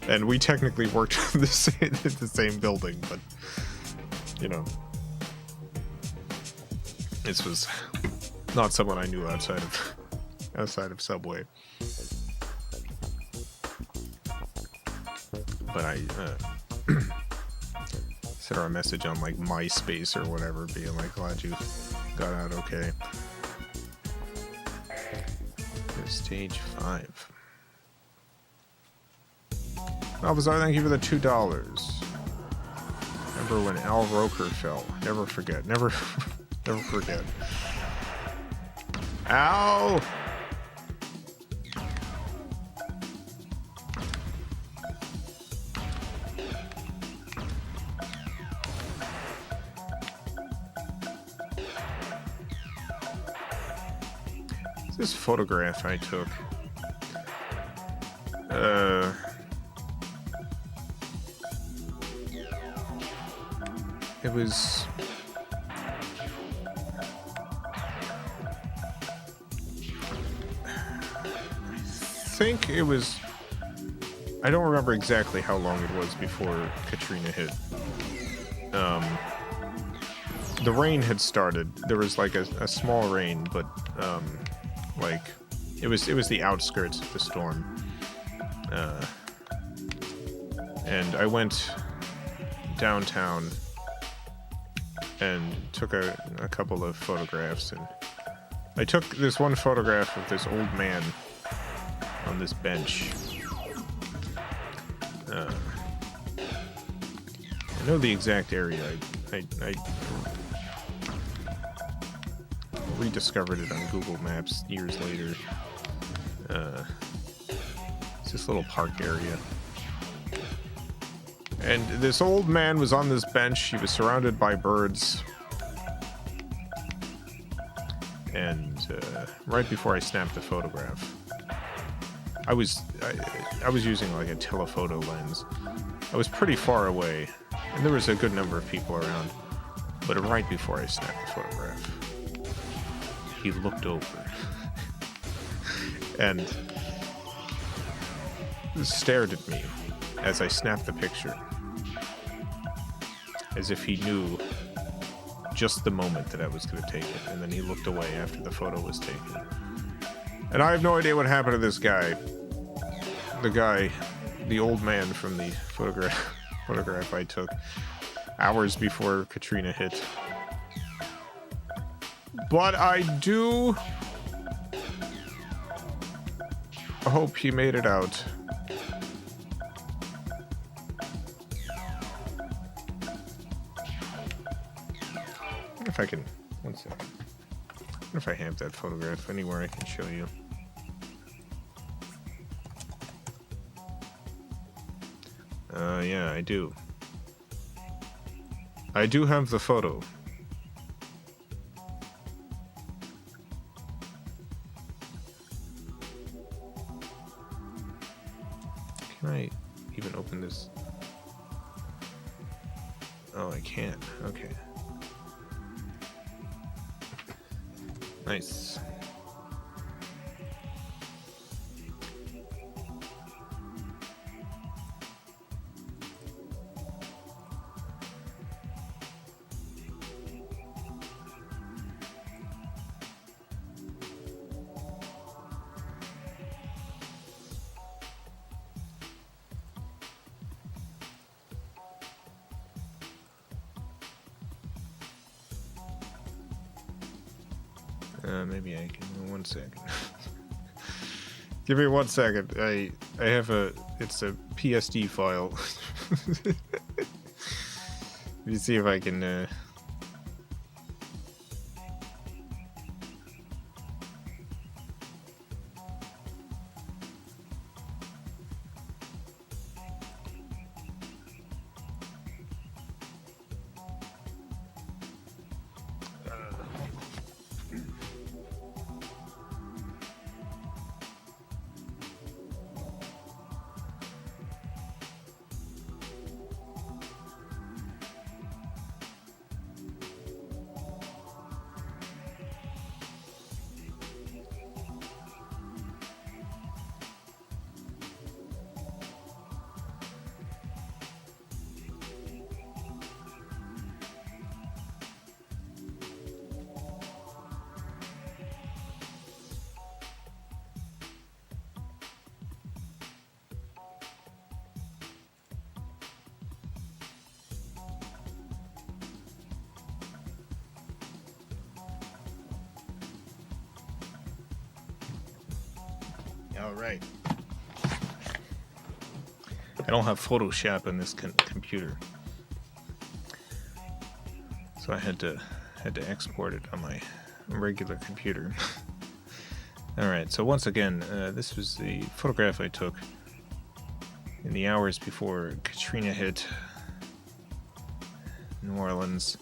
S1: and we technically worked in the same building, but you know, this was not someone I knew outside of Subway. But I sent her a message on like MySpace or whatever, being like, glad you got out okay. Here's stage 5. Malvazar, thank you for the $2. Remember when Al Roker fell? Never forget. Never forget. Al! This photograph I took. It was... I think it was... I don't remember exactly how long it was before Katrina hit. The rain had started. There was like a small rain, but like it was the outskirts of the storm. And I went downtown and took a couple of photographs, and I took this one photograph of this old man on this bench. I know the exact area. I rediscovered it on Google Maps years later. It's this little park area. And this old man was on this bench. He was surrounded by birds. And right before I snapped the photograph, I was using like a telephoto lens. I was pretty far away, and there was a good number of people around. But right before I snapped the photograph, he looked over and stared at me as I snapped the picture, as if he knew just the moment that I was going to take it, and then he looked away after the photo was taken. And I have no idea what happened to this guy. The old man from the photograph I took hours before Katrina hit. But I do hope he made it out. If I can, one second. If I have that photograph anywhere I can show you. Yeah, I do. I do have the photo. Can I even open this? Oh, I can't. Okay. Nice. Maybe I can. 1 second. Give me 1 second. I have it's a PSD file. Let me see if I can. All right. I don't have Photoshop on this computer, so I had to export it on my regular computer. All right. So once again, this was the photograph I took in the hours before Katrina hit New Orleans.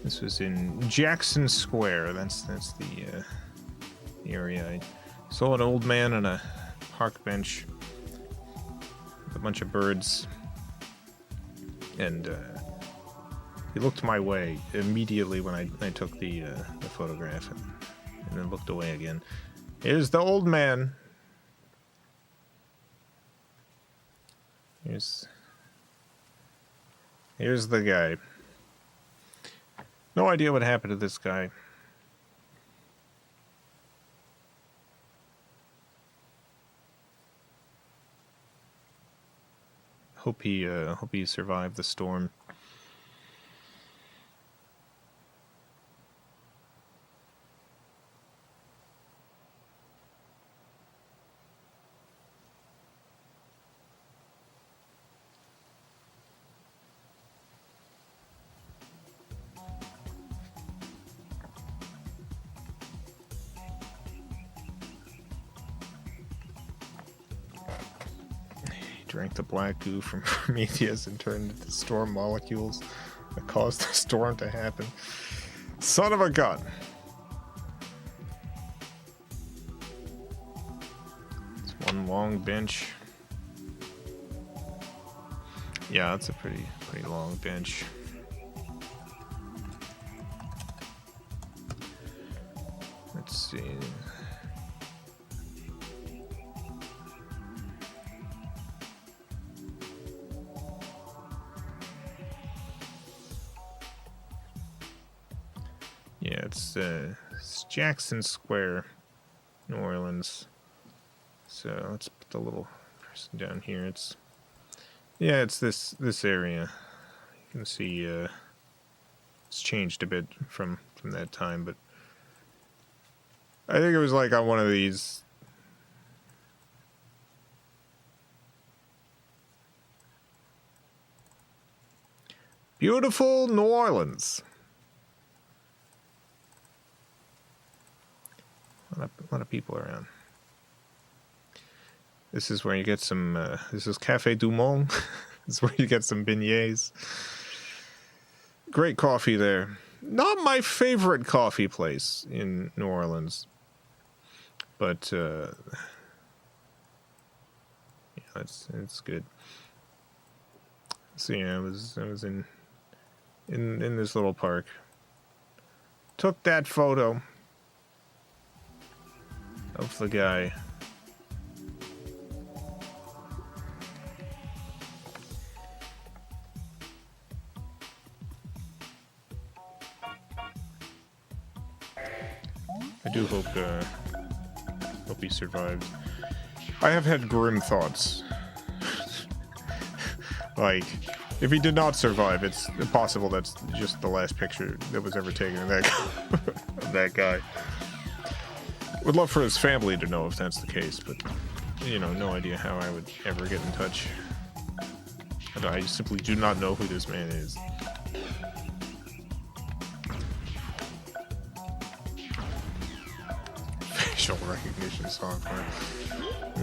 S1: This was in Jackson Square. That's the area. I saw an old man on a park bench with a bunch of birds, and He looked my way immediately when I took the photograph and then looked away again. Here's the old man. Here's the guy. No idea what happened to this guy. Hope he survived the storm. Drank the black goo from Prometheus and turned into storm molecules that caused the storm to happen. Son of a gun. It's one long bench. Yeah, that's a pretty long bench. Let's see. Yeah, it's Jackson Square, New Orleans. So let's put the little person down here. It's this area. You can see it's changed a bit from that time, but I think it was like on one of these. Beautiful New Orleans. A lot of people around. This is where you get some. This is Cafe Du Monde. This is where you get some beignets. Great coffee there. Not my favorite coffee place in New Orleans, but yeah, it's good. So yeah, I was in this little park. Took that photo of the guy. I do hope he survived. I have had grim thoughts. Like, if he did not survive, it's possible that's just the last picture that was ever taken of that guy. Would love for his family to know if that's the case, but, you know, no idea how I would ever get in touch. I simply do not know who this man is. Facial recognition software.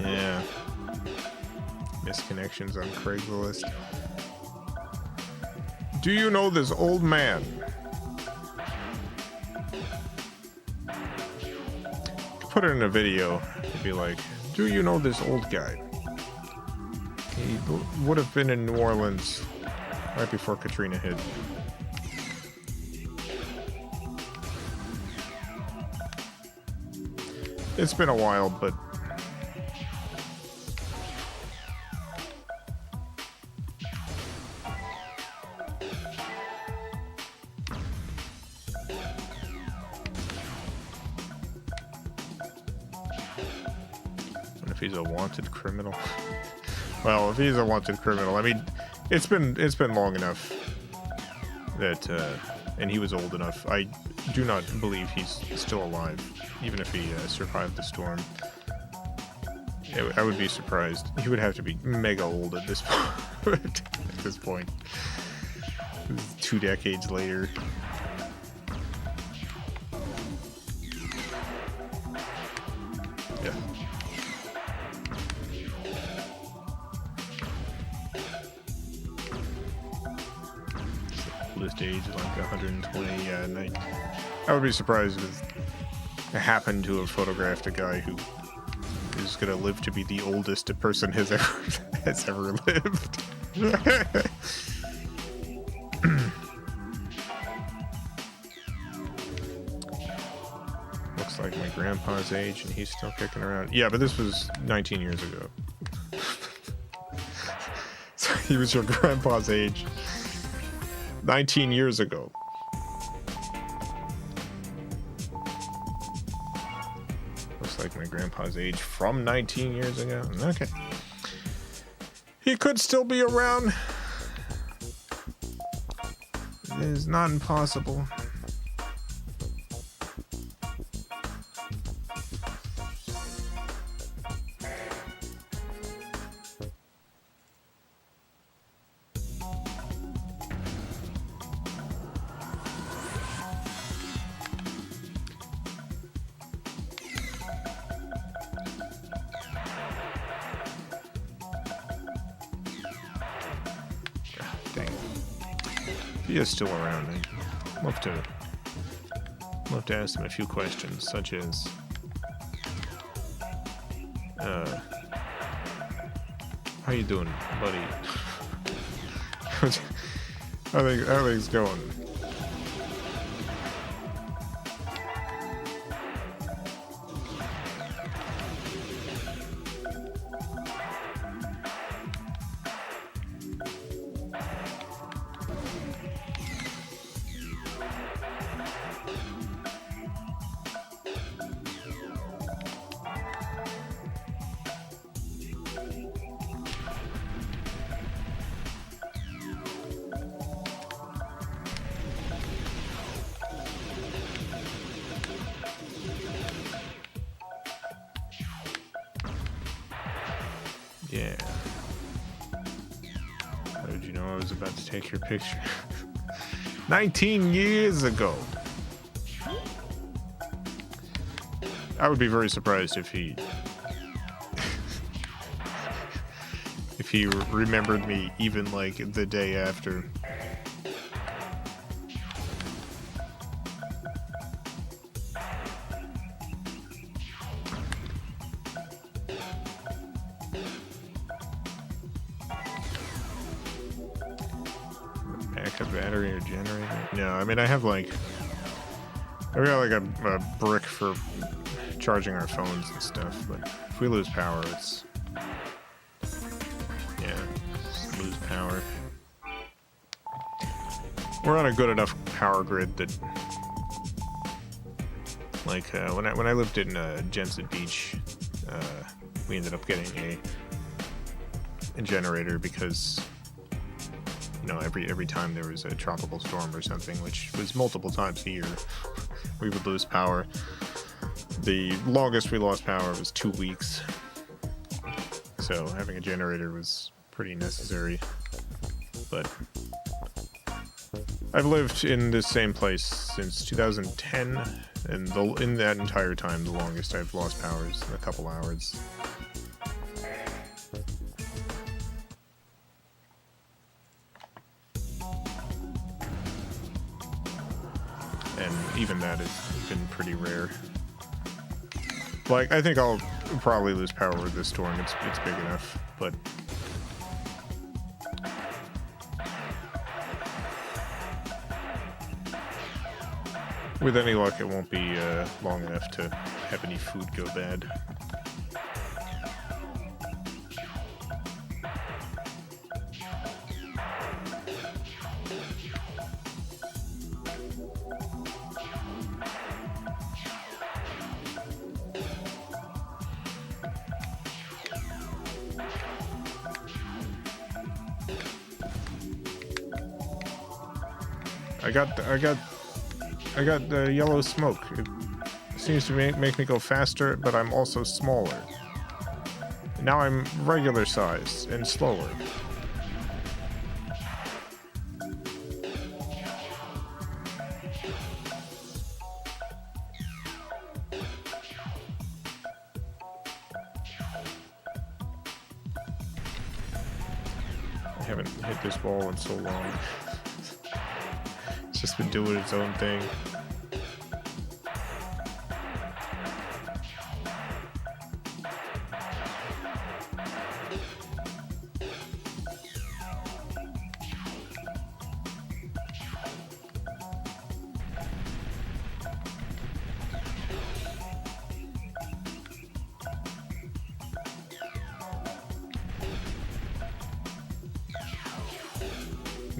S1: Yeah. Misconnections on Craigslist. Do you know this old man? Put it in a video. It'd be like, do you know this old guy? He would have been in New Orleans right before Katrina hit. It's been a while, but if he's a wanted criminal. Well, if he's a wanted criminal, I mean, it's been long enough that, and he was old enough. I do not believe he's still alive, even if he survived the storm. I would be surprised. He would have to be mega old at this point. At this point, 2 decades later. Yeah. Oldest age is like 120. And I would be surprised if it happened to have photographed a guy who is gonna live to be the oldest a person has ever lived. like my grandpa's age, and he's still kicking around. Yeah, but this was 19 years ago. So he was your grandpa's age 19 years ago. Looks like my grandpa's age from 19 years ago. Okay. He could still be around. It is not impossible. He is still around. I'd love to ask him a few questions, such as, how you doing, buddy? How things going? Yeah. How did you know I was about to take your picture? 19 years ago. I would be very surprised if he if he remembered me even like the day after. Backup battery or generator? No, I mean I got like a brick for charging our phones and stuff, but if we lose power, it's just lose power. We're on a good enough power grid that, like, when I lived in Jensen Beach, we ended up getting a generator because, you know, every time there was a tropical storm or something, which was multiple times a year, we would lose power. The longest we lost power was 2 weeks. So having a generator was pretty necessary. But I've lived in this same place since 2010, and in that entire time, the longest I've lost power is a couple hours. And even that has been pretty rare. Like, I think I'll probably lose power with this storm. It's big enough, but with any luck, it won't be long enough to have any food go bad. I got the yellow smoke. It seems to make me go faster, but I'm also smaller. Now I'm regular size and slower. I haven't hit this ball in so long. It's just been doing its own thing.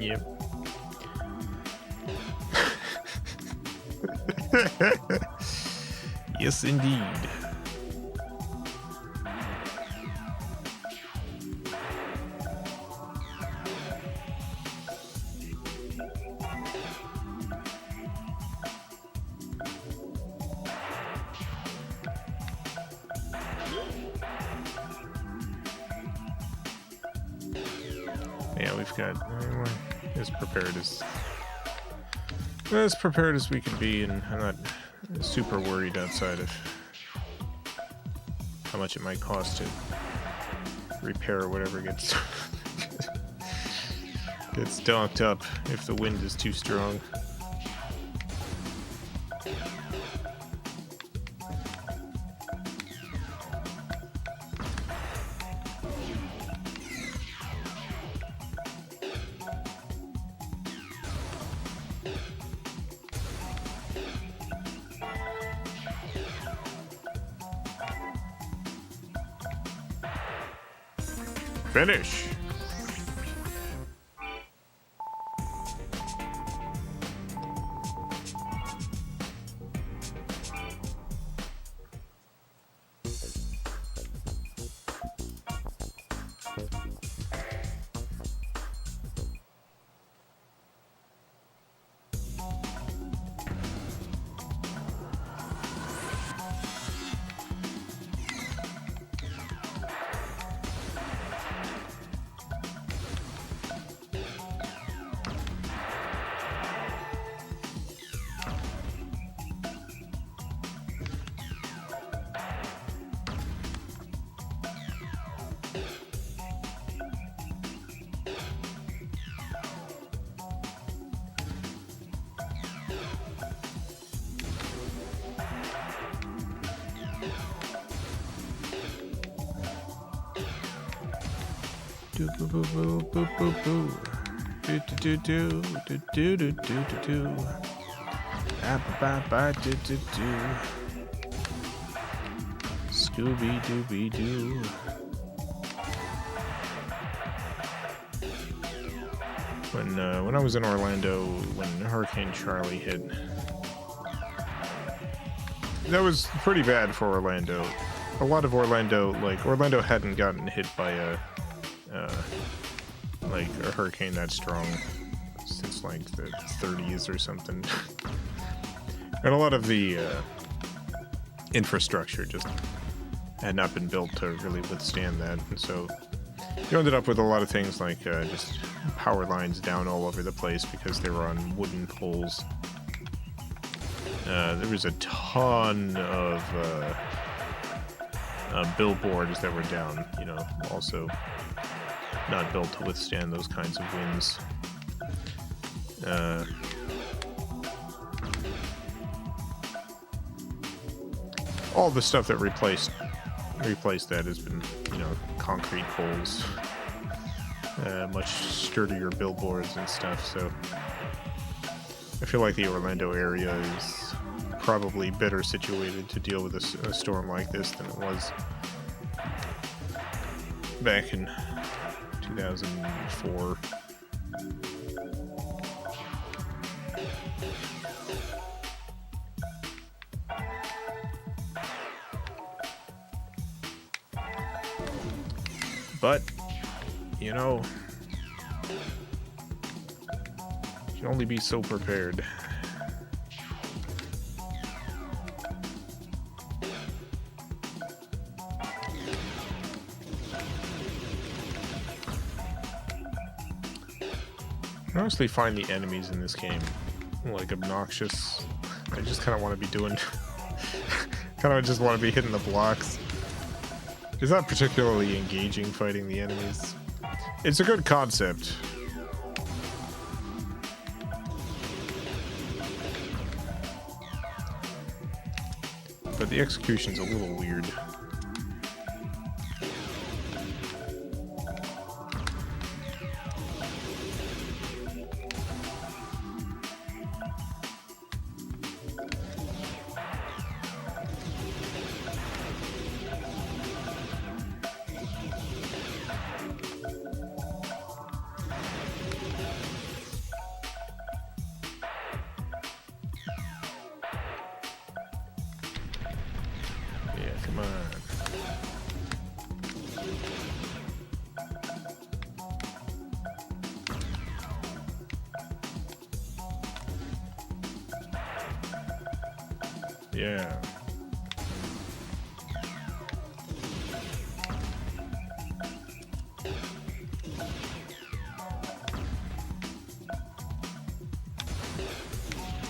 S1: Yep. Yes, indeed. Yeah, we've got as prepared as we can be, and I'm not super worried outside of how much it might cost to repair whatever gets gets docked up if the wind is too strong. Finish. Do boo boo boo boo boo boo. Do do do do do do do do do. Ba ba ba do do do. Scooby Dooby Doo. When I was in Orlando, when Hurricane Charlie hit, that was pretty bad for Orlando. A lot of Orlando hadn't gotten hit by a hurricane that strong since like the 30s or something. And a lot of the infrastructure just had not been built to really withstand that, and so you ended up with a lot of things like just power lines down all over the place because they were on wooden poles. There was a ton of billboards that were down, also not built to withstand those kinds of winds. All the stuff that replaced that has been, concrete poles, much sturdier billboards and stuff, so I feel like the Orlando area is probably better situated to deal with a storm like this than it was back in 2004. But, you can only be so prepared. I honestly find the enemies in this game obnoxious. I just kind of want to be doing just want to be hitting the blocks. It's not particularly engaging fighting the enemies. It's a good concept. But the execution's a little weird. fine. Yeah.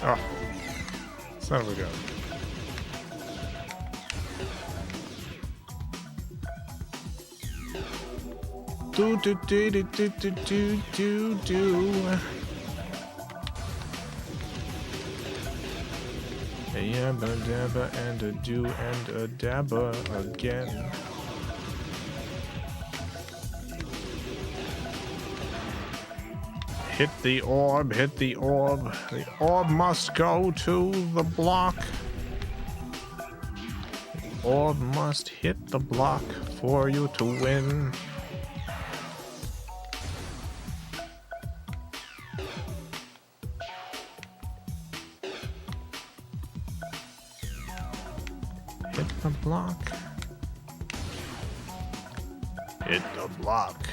S1: Oh, son of a gun. Do do do do do do do do do. A yabba dabba and a do and a dabba again. Hit the orb, hit the orb. The orb must go to the block. The orb must hit the block for you to win. Hit the block. Hit the block.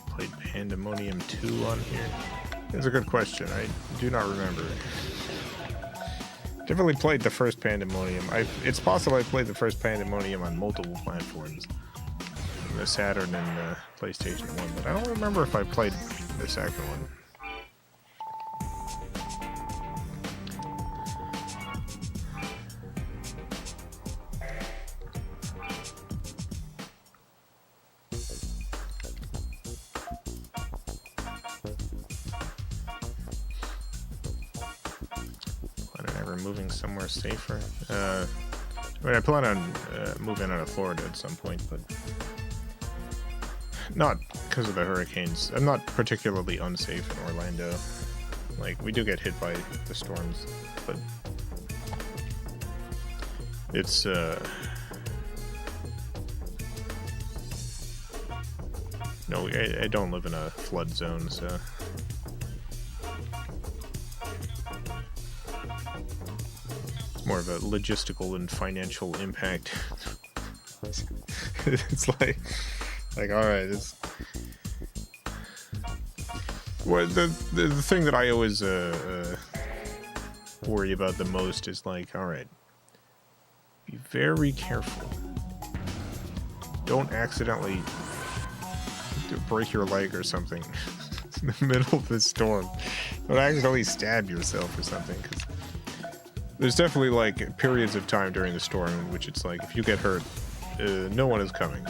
S1: Played Pandemonium 2 on here. That's a good question. I do not remember. Definitely played the first Pandemonium. It's possible I played the first Pandemonium on multiple platforms. The Saturn and the PlayStation 1, but I don't remember if I played the second one. Moving somewhere safer. I plan on moving out of Florida at some point, but not because of the hurricanes. I'm not particularly unsafe in Orlando. Like, we do get hit by the storms, but it's no, I don't live in a flood zone, so. More of a logistical and financial impact. It's like all right, it's well, the thing that I always worry about the most is like, all right, be very careful. Don't accidentally break your leg or something in the middle of the storm. Don't accidentally stab yourself or something, because there's definitely like periods of time during the storm in which it's like, if you get hurt, no one is coming.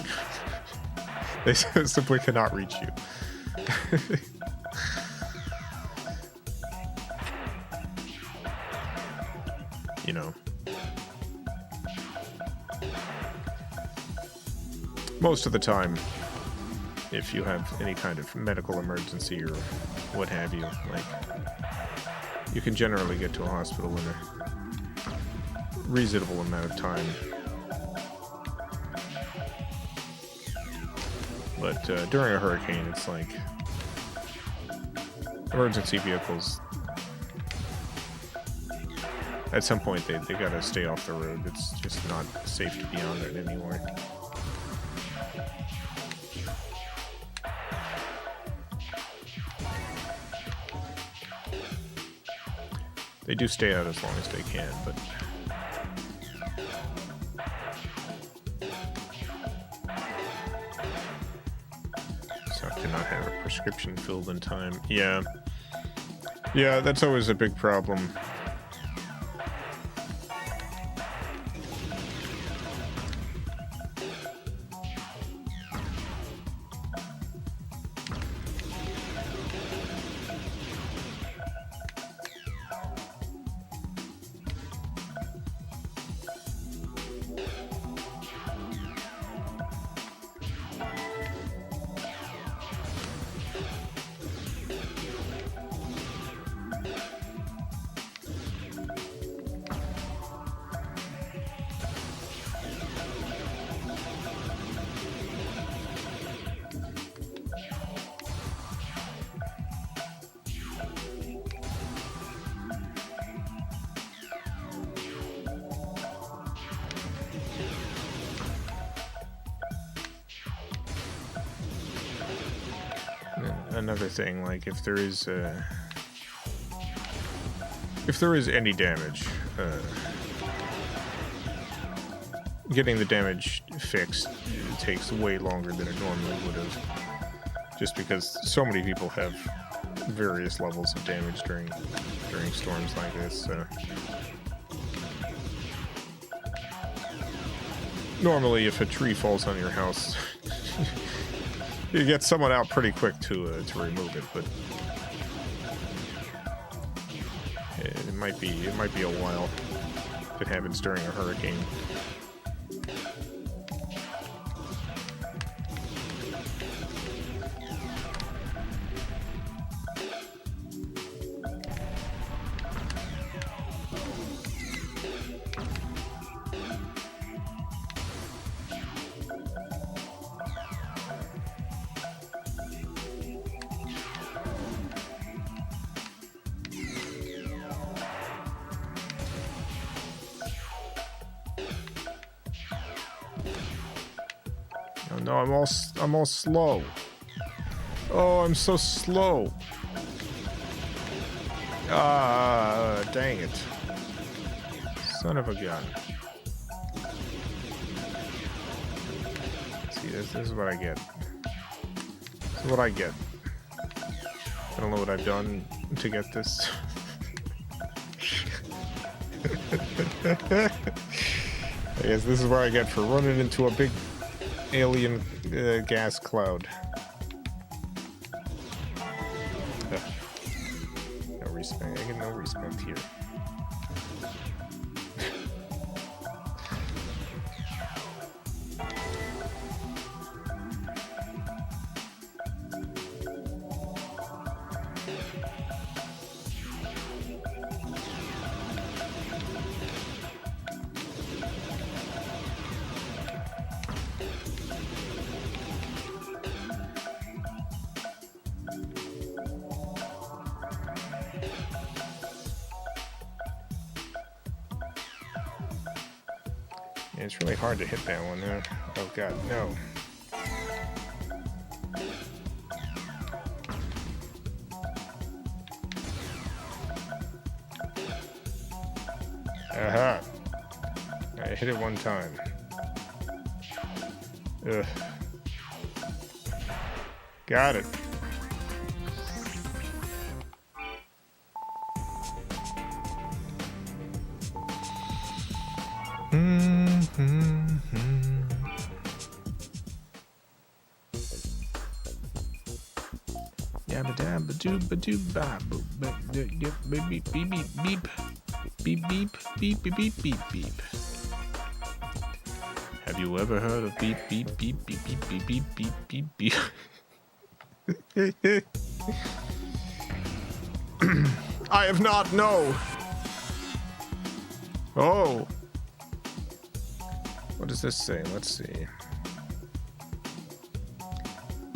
S1: They simply cannot reach you. You know. Most of the time, if you have any kind of medical emergency or what have you, like, you can generally get to a hospital in a reasonable amount of time. But during a hurricane, it's like emergency vehicles, at some point they gotta stay off the road. It's just not safe to be on it anymore. They do stay out as long as they can, but not have a prescription filled in time. Yeah, that's always a big problem. another thing, like if there is any damage, getting the damage fixed takes way longer than it normally would have, just because so many people have various levels of damage during storms like this. Normally, if a tree falls on your house, you get someone out pretty quick to remove it, but it might be a while if it happens during a hurricane. No, I'm all slow. Oh, I'm so slow. Ah, dang it. Son of a gun. See, this is what I get. This is what I get. I don't know what I've done to get this. I guess this is what I get for running into a big alien gas cloud. No respect. I get no respect here. It's really hard to hit that one, huh? Oh god, no. Aha! I hit it one time. Ugh. Got it. Beep beep beep beep beep beep beep beep beep beep beep. Have you ever heard of beep beep beep beep beep beep beep beep beep beep? I have not. No. Oh. What does this say? Let's see.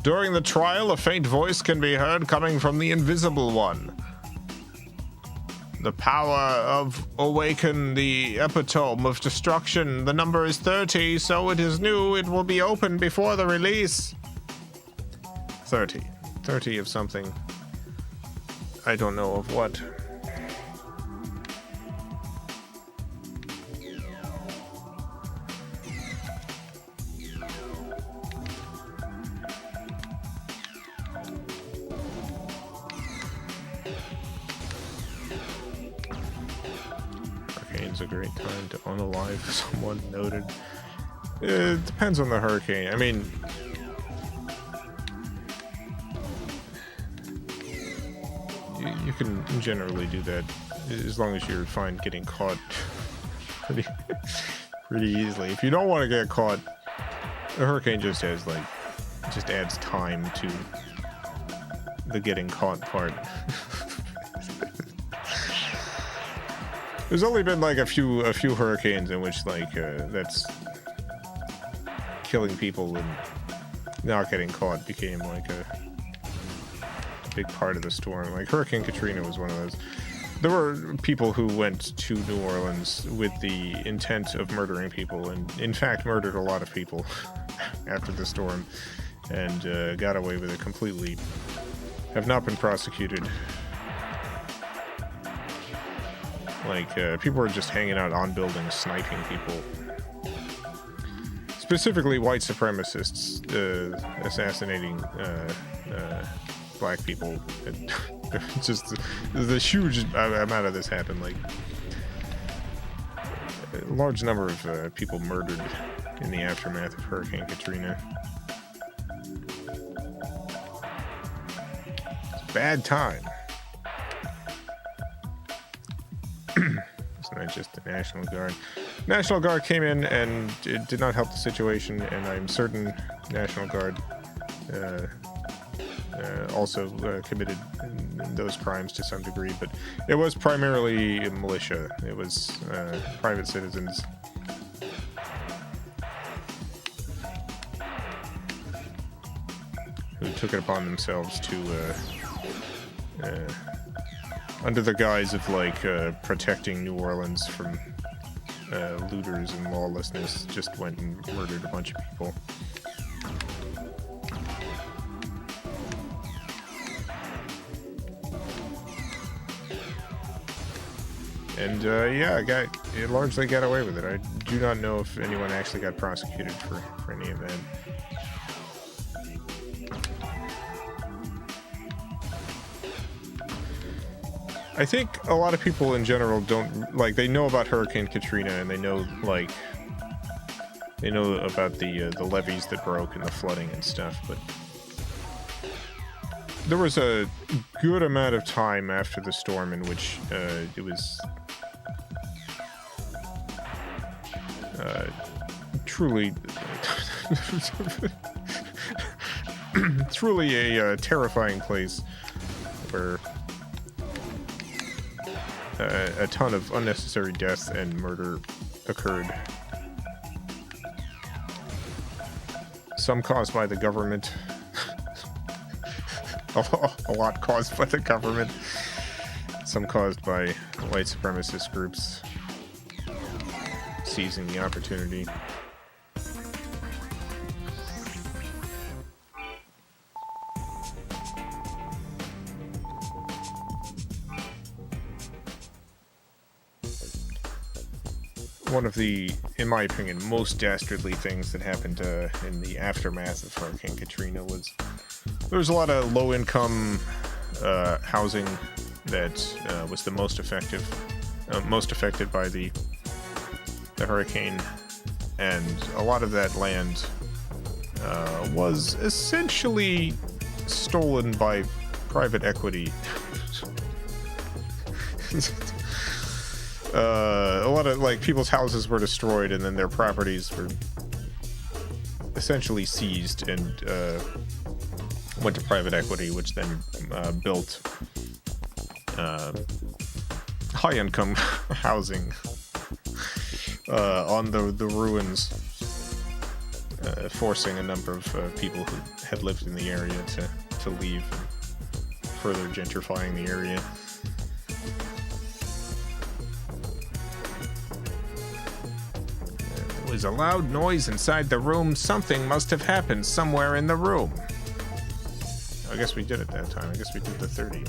S1: During the trial, a faint voice can be heard coming from the Invisible One. The power of awaken the epitome of destruction. The number is 30, so it is new. It will be open before the release. 30. 30 of something. I don't know of what. A great time to unalive someone, noted. It depends on the hurricane. I mean, you can generally do that as long as you're fine getting caught pretty easily. If you don't want to get caught, the hurricane just has just adds time to the getting caught part. There's only been a few hurricanes in which that's killing people and not getting caught became a big part of the storm. Like Hurricane Katrina was one of those. There were people who went to New Orleans with the intent of murdering people, and in fact murdered a lot of people after the storm, and got away with it completely have not been prosecuted. Like, people are just hanging out on buildings, sniping people. Specifically white supremacists, assassinating, black people. Just, there's a huge amount of this happened, like, a large number of people murdered in the aftermath of Hurricane Katrina. It's a bad time. It's not just the National Guard. National Guard came in and it did not help the situation, and I'm certain National Guard also committed those crimes to some degree, but it was primarily militia. It was private citizens. Who took it upon themselves to, under the guise of, like, protecting New Orleans from looters and lawlessness, just went and murdered a bunch of people. And, yeah, it largely got away with it. I do not know if anyone actually got prosecuted for any of that. I think a lot of people in general don't, like, they know about Hurricane Katrina, and they know, like, they know about the levees that broke and the flooding and stuff, but there was a good amount of time after the storm in which it was truly truly a terrifying place where a ton of unnecessary death and murder occurred. Some caused by the government. A lot caused by the government. Some caused by white supremacist groups seizing the opportunity. One of the, in my opinion, most dastardly things that happened in the aftermath of Hurricane Katrina was there was a lot of low-income housing that was the most affected by the hurricane, and a lot of that land was essentially stolen by private equity. A lot of, like, people's houses were destroyed, and then their properties were essentially seized and went to private equity, which then built high-income housing on the ruins, forcing a number of people who had lived in the area to leave, and further gentrifying the area. There was a loud noise inside the room. Something must have happened somewhere in the room. I guess we did it that time. I guess we did the 30.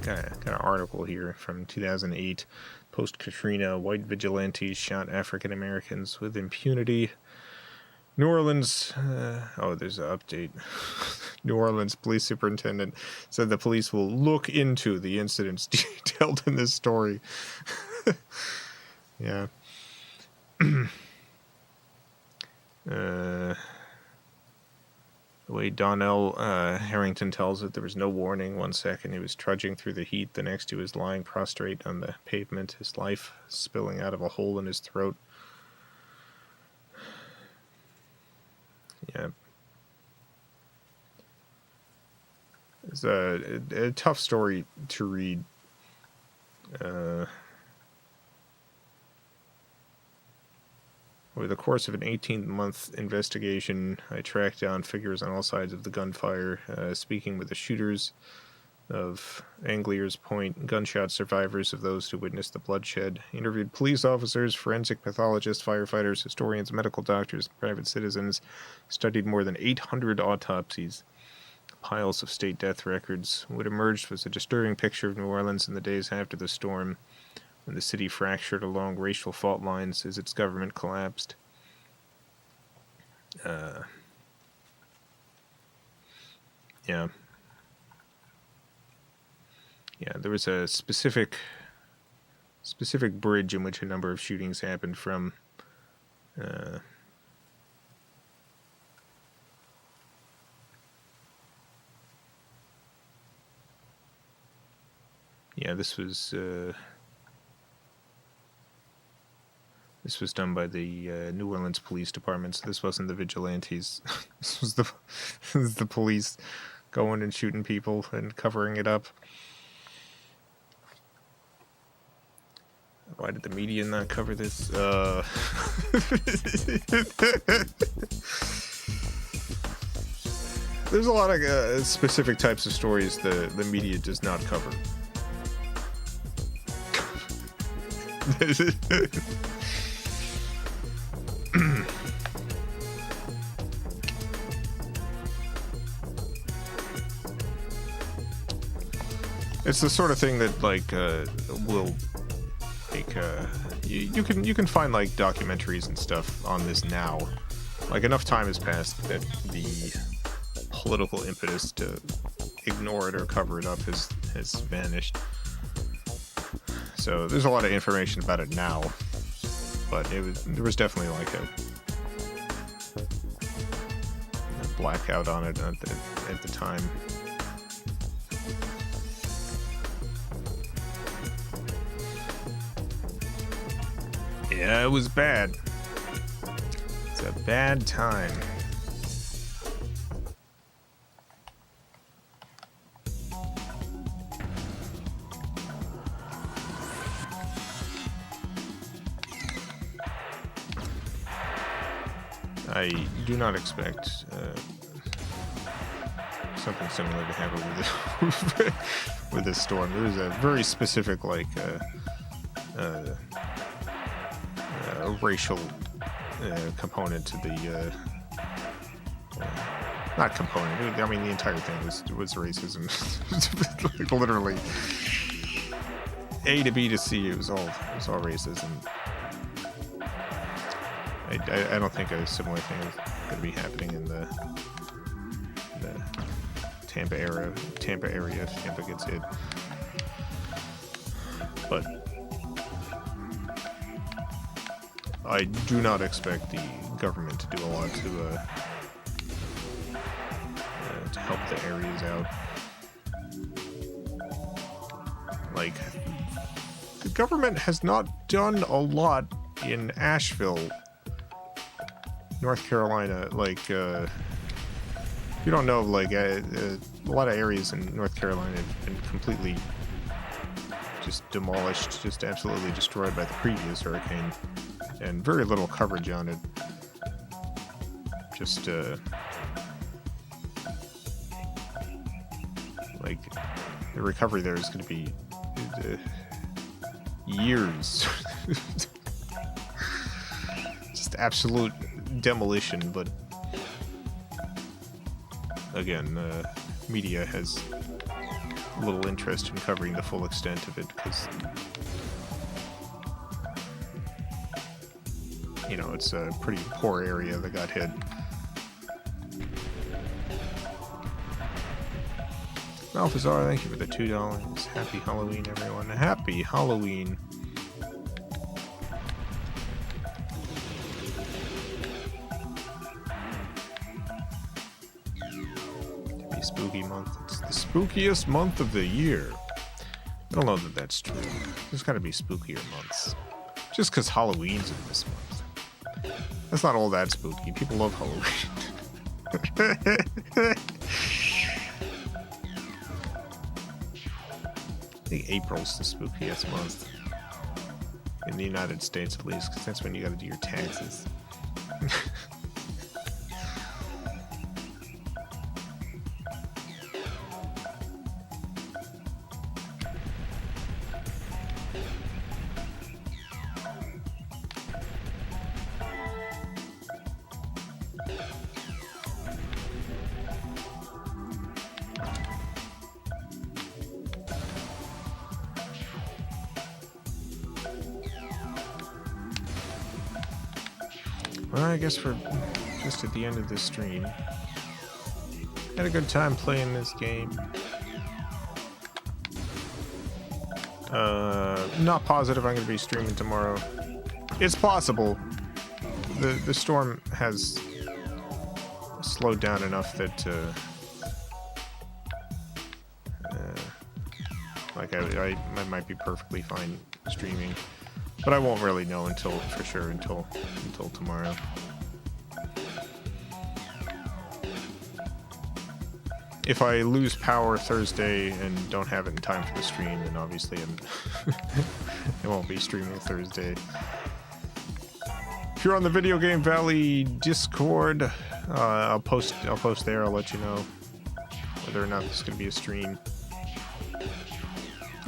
S1: Got an article here from 2008. Post-Katrina, white vigilantes shot African Americans with impunity. New Orleans, there's an update. New Orleans police superintendent said the police will look into the incidents detailed in this story. Yeah. The way Donnell Harrington tells it, there was no warning. 1 second he was trudging through the heat, the next he was lying prostrate on the pavement, his life spilling out of a hole in his throat. Yeah. It's a tough story to read. Over the course of an 18-month investigation, I tracked down figures on all sides of the gunfire, speaking with the shooters of Anglier's Point, gunshot survivors of those who witnessed the bloodshed, interviewed police officers, forensic pathologists, firefighters, historians, medical doctors, private citizens, studied more than 800 autopsies, piles of state death records. What emerged was a disturbing picture of New Orleans in the days after the storm, when the city fractured along racial fault lines as its government collapsed. Yeah, there was a specific bridge in which a number of shootings happened from. This was done by the New Orleans Police Department, so this wasn't the vigilantes. This was the police going and shooting people and covering it up. Why did the media not cover this? There's a lot of specific types of stories the media does not cover. It's the sort of thing that will you can find like documentaries and stuff on this now. Like enough time has passed that the political impetus to ignore it or cover it up has vanished. So there's a lot of information about it now, but there was definitely like a blackout on it at the time. Yeah, it was bad. It's a bad time. I do not expect something similar to happen with this storm. There was a very specific racial component to the not component. I mean, the entire thing was racism. Like, literally, A to B to C. It was all racism. I don't think a similar thing is going to be happening in the Tampa area if Tampa gets hit. But I do not expect the government to do a lot to help the areas out. Like, the government has not done a lot in Asheville, North Carolina. Like, if you don't know, like, a lot of areas in North Carolina have been completely just demolished, just absolutely destroyed by the previous hurricane, and very little coverage on it. Just, like, the recovery there is going to be years. Just absolute demolition, but again, media has little interest in covering the full extent of it because, you know, it's a pretty poor area that got hit. Malfazar, thank you for the $2. Happy Halloween, everyone. Happy Halloween. The spookiest month of the year. I don't know that that's true. There's got to be spookier months. Just because Halloween's in this month. That's not all that spooky. People love Halloween. I think April's the spookiest month. In the United States, at least, because that's when you gotta do your taxes. Well, I guess we're just at the end of this stream. Had a good time playing this game. Not positive I'm going to be streaming tomorrow. It's possible. The storm has slowed down enough that like I might be perfectly fine streaming. But I won't really know until tomorrow. If I lose power Thursday and don't have it in time for the stream, then obviously I won't be streaming Thursday. If you're on the Video Game Valley Discord, I'll post there. I'll let you know whether or not there's going to be a stream.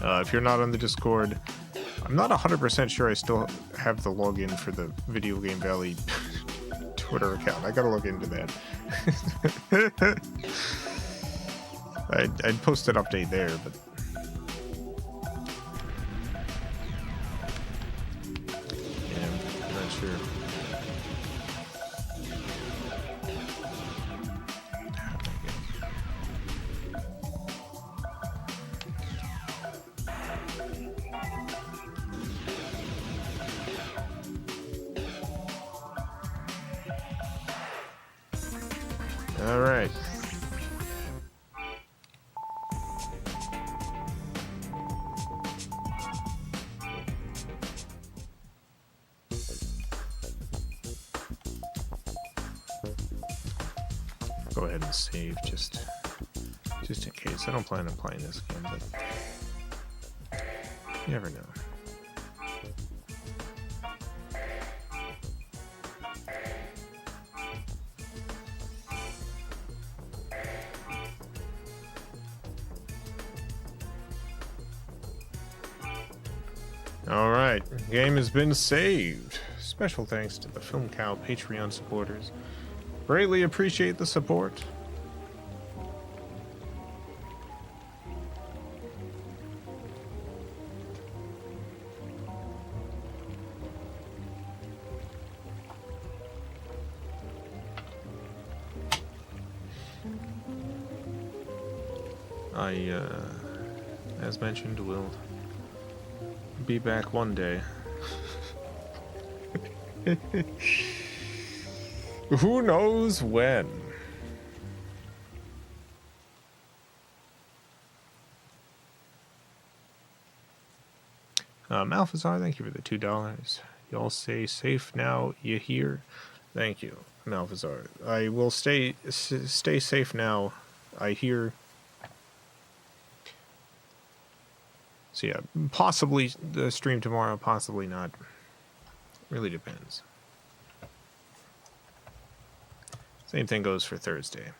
S1: If you're not on the Discord, I'm not 100% sure I still have the login for the Video Game Valley Twitter account. I gotta look into that. I'd post an update there, but yeah, I'm not sure. All right. Go ahead and save just in case. I don't plan on playing this game, but you never know. Alright, game has been saved. Special thanks to the FilmCow Patreon supporters. Greatly appreciate the support. As mentioned, will be back one day. Who knows when? Malphazar, thank you for the $2. Y'all stay safe now, you hear? Thank you, Malphazar. I will stay safe now, I hear. So yeah, possibly the stream tomorrow, possibly not. Really depends. Same thing goes for Thursday.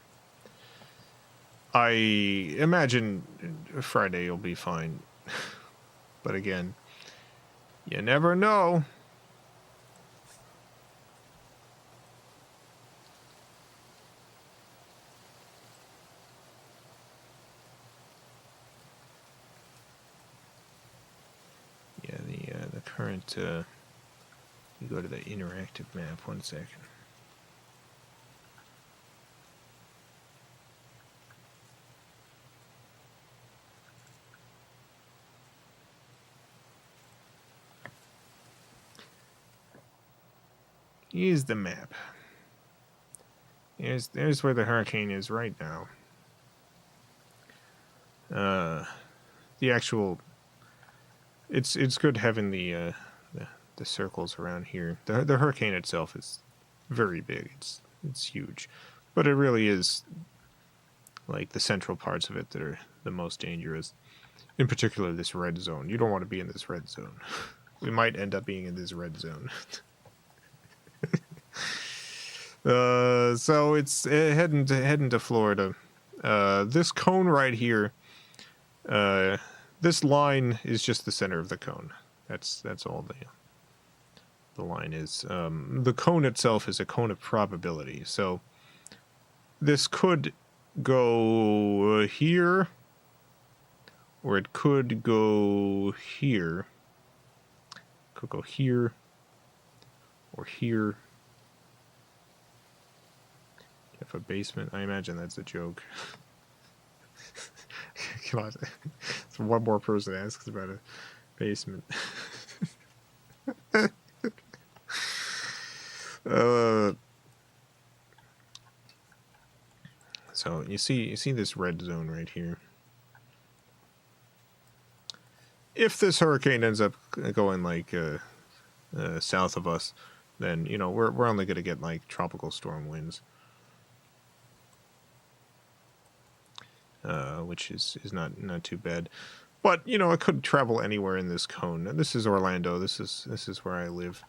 S1: I imagine Friday will be fine. But again, you never know. Yeah, the current, you go to the interactive map, 1 second. Here's the map. There's where the hurricane is right now. The actual... It's good having the circles around here. The hurricane itself is very big. It's huge. But it really is like the central parts of it that are the most dangerous. In particular, this red zone. You don't want to be in this red zone. We might end up being in this red zone. So it's heading to Florida. This cone right here, this line is just the center of the cone. That's all the line is. The cone itself is a cone of probability. So this could go here, or it could go here. Could go here, or here. If a basement, I imagine that's a joke. Come on, so one more person asks about a basement. So you see this red zone right here. If this hurricane ends up going like south of us, then you know we're only going to get like tropical storm winds. Which is not too bad, but you know it could travel anywhere in this cone. This is Orlando. This is where I live.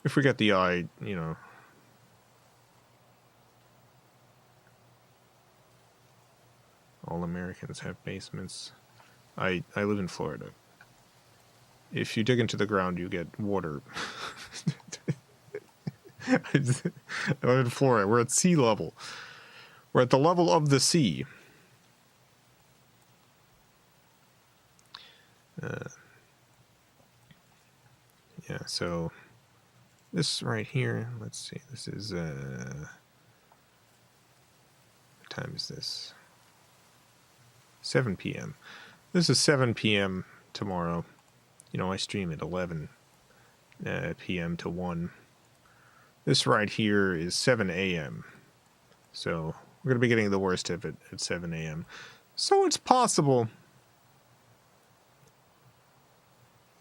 S1: If we get the eye, you know, all Americans have basements. I live in Florida. If you dig into the ground, you get water. I live in Florida. We're at sea level. We're at the level of the sea. Yeah, so this right here, let's see, this is, what time is this? 7 p.m. This is 7 p.m. tomorrow. You know, I stream at 11 p.m. to 1. This right here is 7 a.m. So we're going to be getting the worst of it at 7 a.m. So it's possible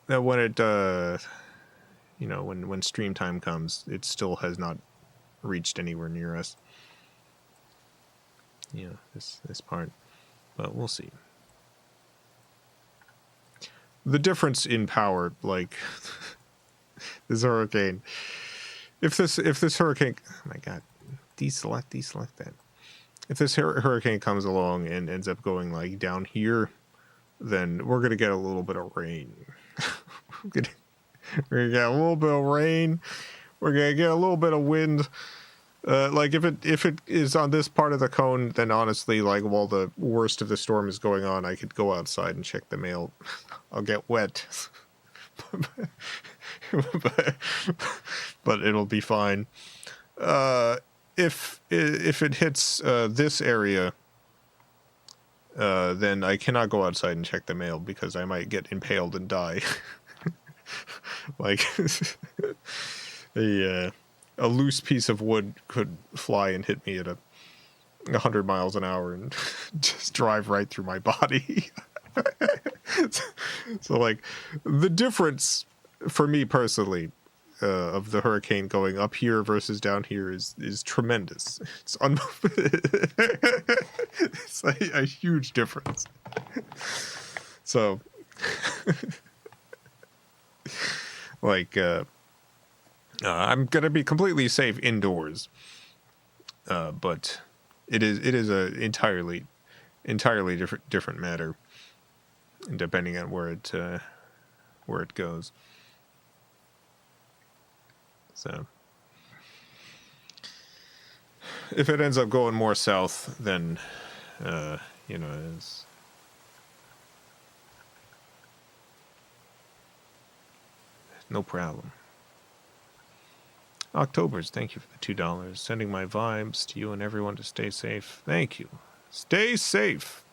S1: that when it, you know, when stream time comes, it still has not reached anywhere near us. You know, this part. But we'll see. The difference in power, like, this hurricane. If this hurricane... Oh my god. Deselect that. If this hurricane comes along and ends up going like down here, then we're gonna get a little bit of rain. We're gonna get a little bit of rain. We're gonna get a little bit of wind. Like if it is on this part of the cone, then honestly, like while the worst of the storm is going on, I could go outside and check the mail. I'll get wet, but it'll be fine. If it hits this area, then I cannot go outside and check the mail because I might get impaled and die. Like a loose piece of wood could fly and hit me at 100 miles an hour and just drive right through my body. So like the difference for me personally of the hurricane going up here versus down here is tremendous. It's it's a huge difference. So like I'm gonna be completely safe indoors, but it is a entirely different matter depending on where it goes. So if it ends up going more south, then you know, it's no problem. October's, thank you for the $2. Sending my vibes to you and everyone to stay safe. Thank you. Stay safe.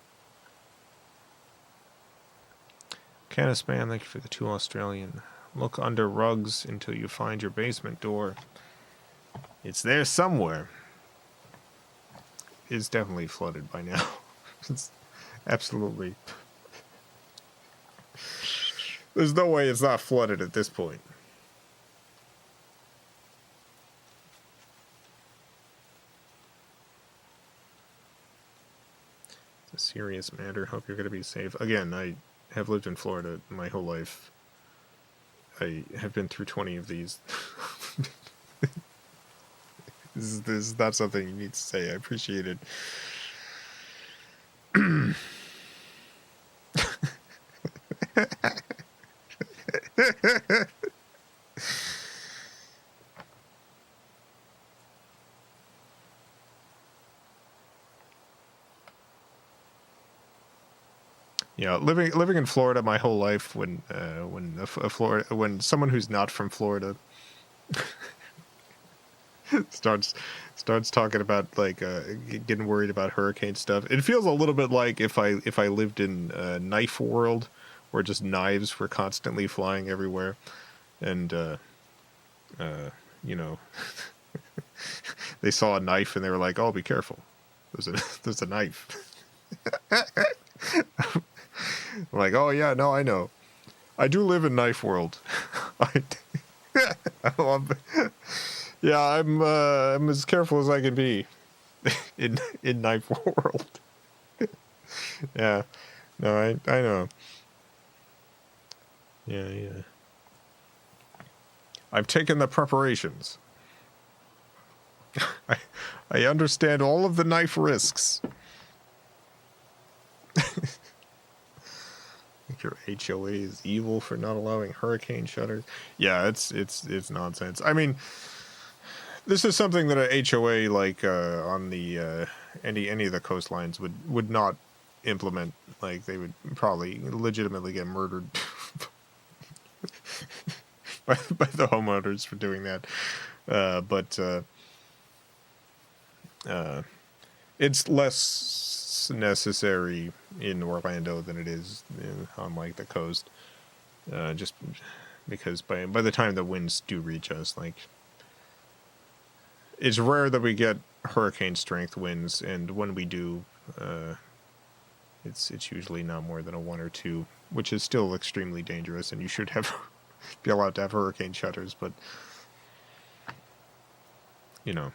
S1: Canna Spam, thank you for the 2 Australian. Look under rugs until you find your basement door. It's there somewhere. is definitely flooded by now. It's absolutely. There's no way it's not flooded at this point. It's a serious matter. Hope you're going to be safe. Again, I have lived in Florida my whole life. I have been through 20 of these. This is not something you need to say. I appreciate it. Yeah, living in Florida my whole life. When someone who's not from Florida starts talking about like getting worried about hurricane stuff, it feels a little bit like if I lived in Knife World, where just knives were constantly flying everywhere, and you know, they saw a knife and they were like, "Oh, be careful! There's a knife." I'm like, "Oh yeah, no, I know. I do live in Knife World." Yeah, I'm as careful as I can be in Knife World. Yeah, no, I know. Yeah. I've taken the preparations. I understand all of the knife risks. Your HOA is evil for not allowing hurricane shutters. Yeah, it's nonsense. I mean, this is something that a HOA like on the any of the coastlines would not implement. Like, they would probably legitimately get murdered by the homeowners for doing that. But it's less necessary in Orlando than it is on like the coast. Just because by the time the winds do reach us, like, it's rare that we get hurricane strength winds, and when we do, it's usually not more than a 1 or 2, which is still extremely dangerous, and you should have be allowed to have hurricane shutters, but you know.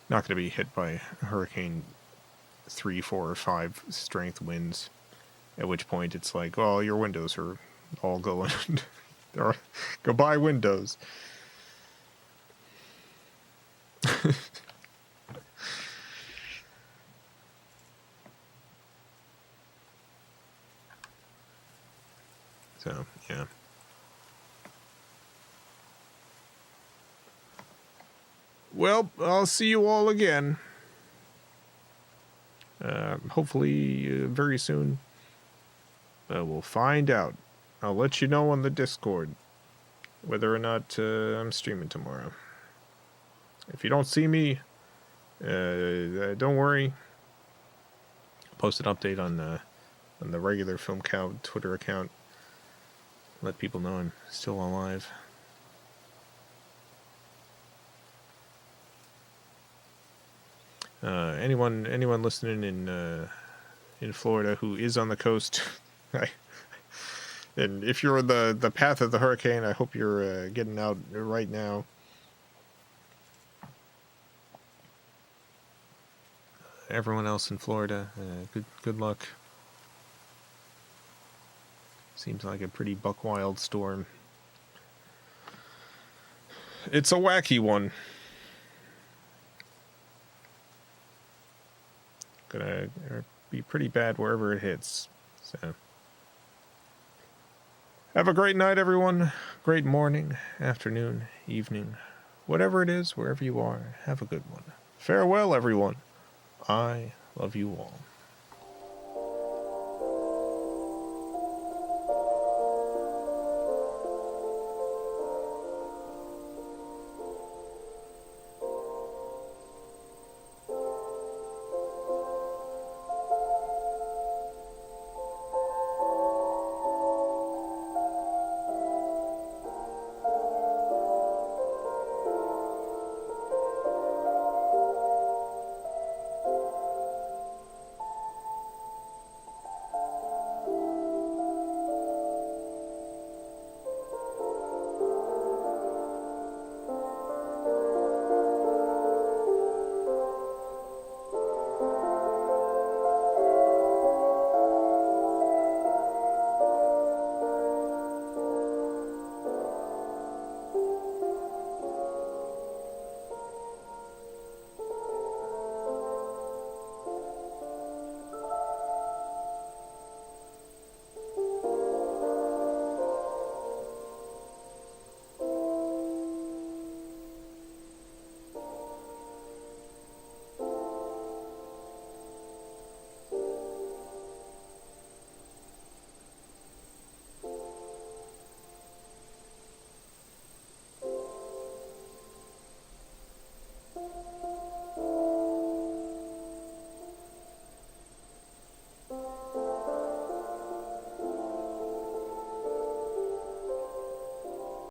S1: Not going to be hit by hurricane 3, 4, or 5 strength winds, at which point it's like, oh, your windows are all going. Go buy windows. So, yeah. Well, I'll see you all again. Hopefully very soon. We'll find out. I'll let you know on the Discord whether or not I'm streaming tomorrow. If you don't see me, don't worry. I'll post an update on the regular FilmCow Twitter account. Let people know I'm still alive. Anyone listening in Florida who is on the coast, and if you're in the path of the hurricane, I hope you're getting out right now. Everyone else in Florida, good luck. Seems like a pretty buck wild storm. It's a wacky one. Gonna be pretty bad wherever it hits. So, have a great night, everyone. Great morning, afternoon, evening, whatever it is, wherever you are. Have a good one. Farewell, everyone. I love you all.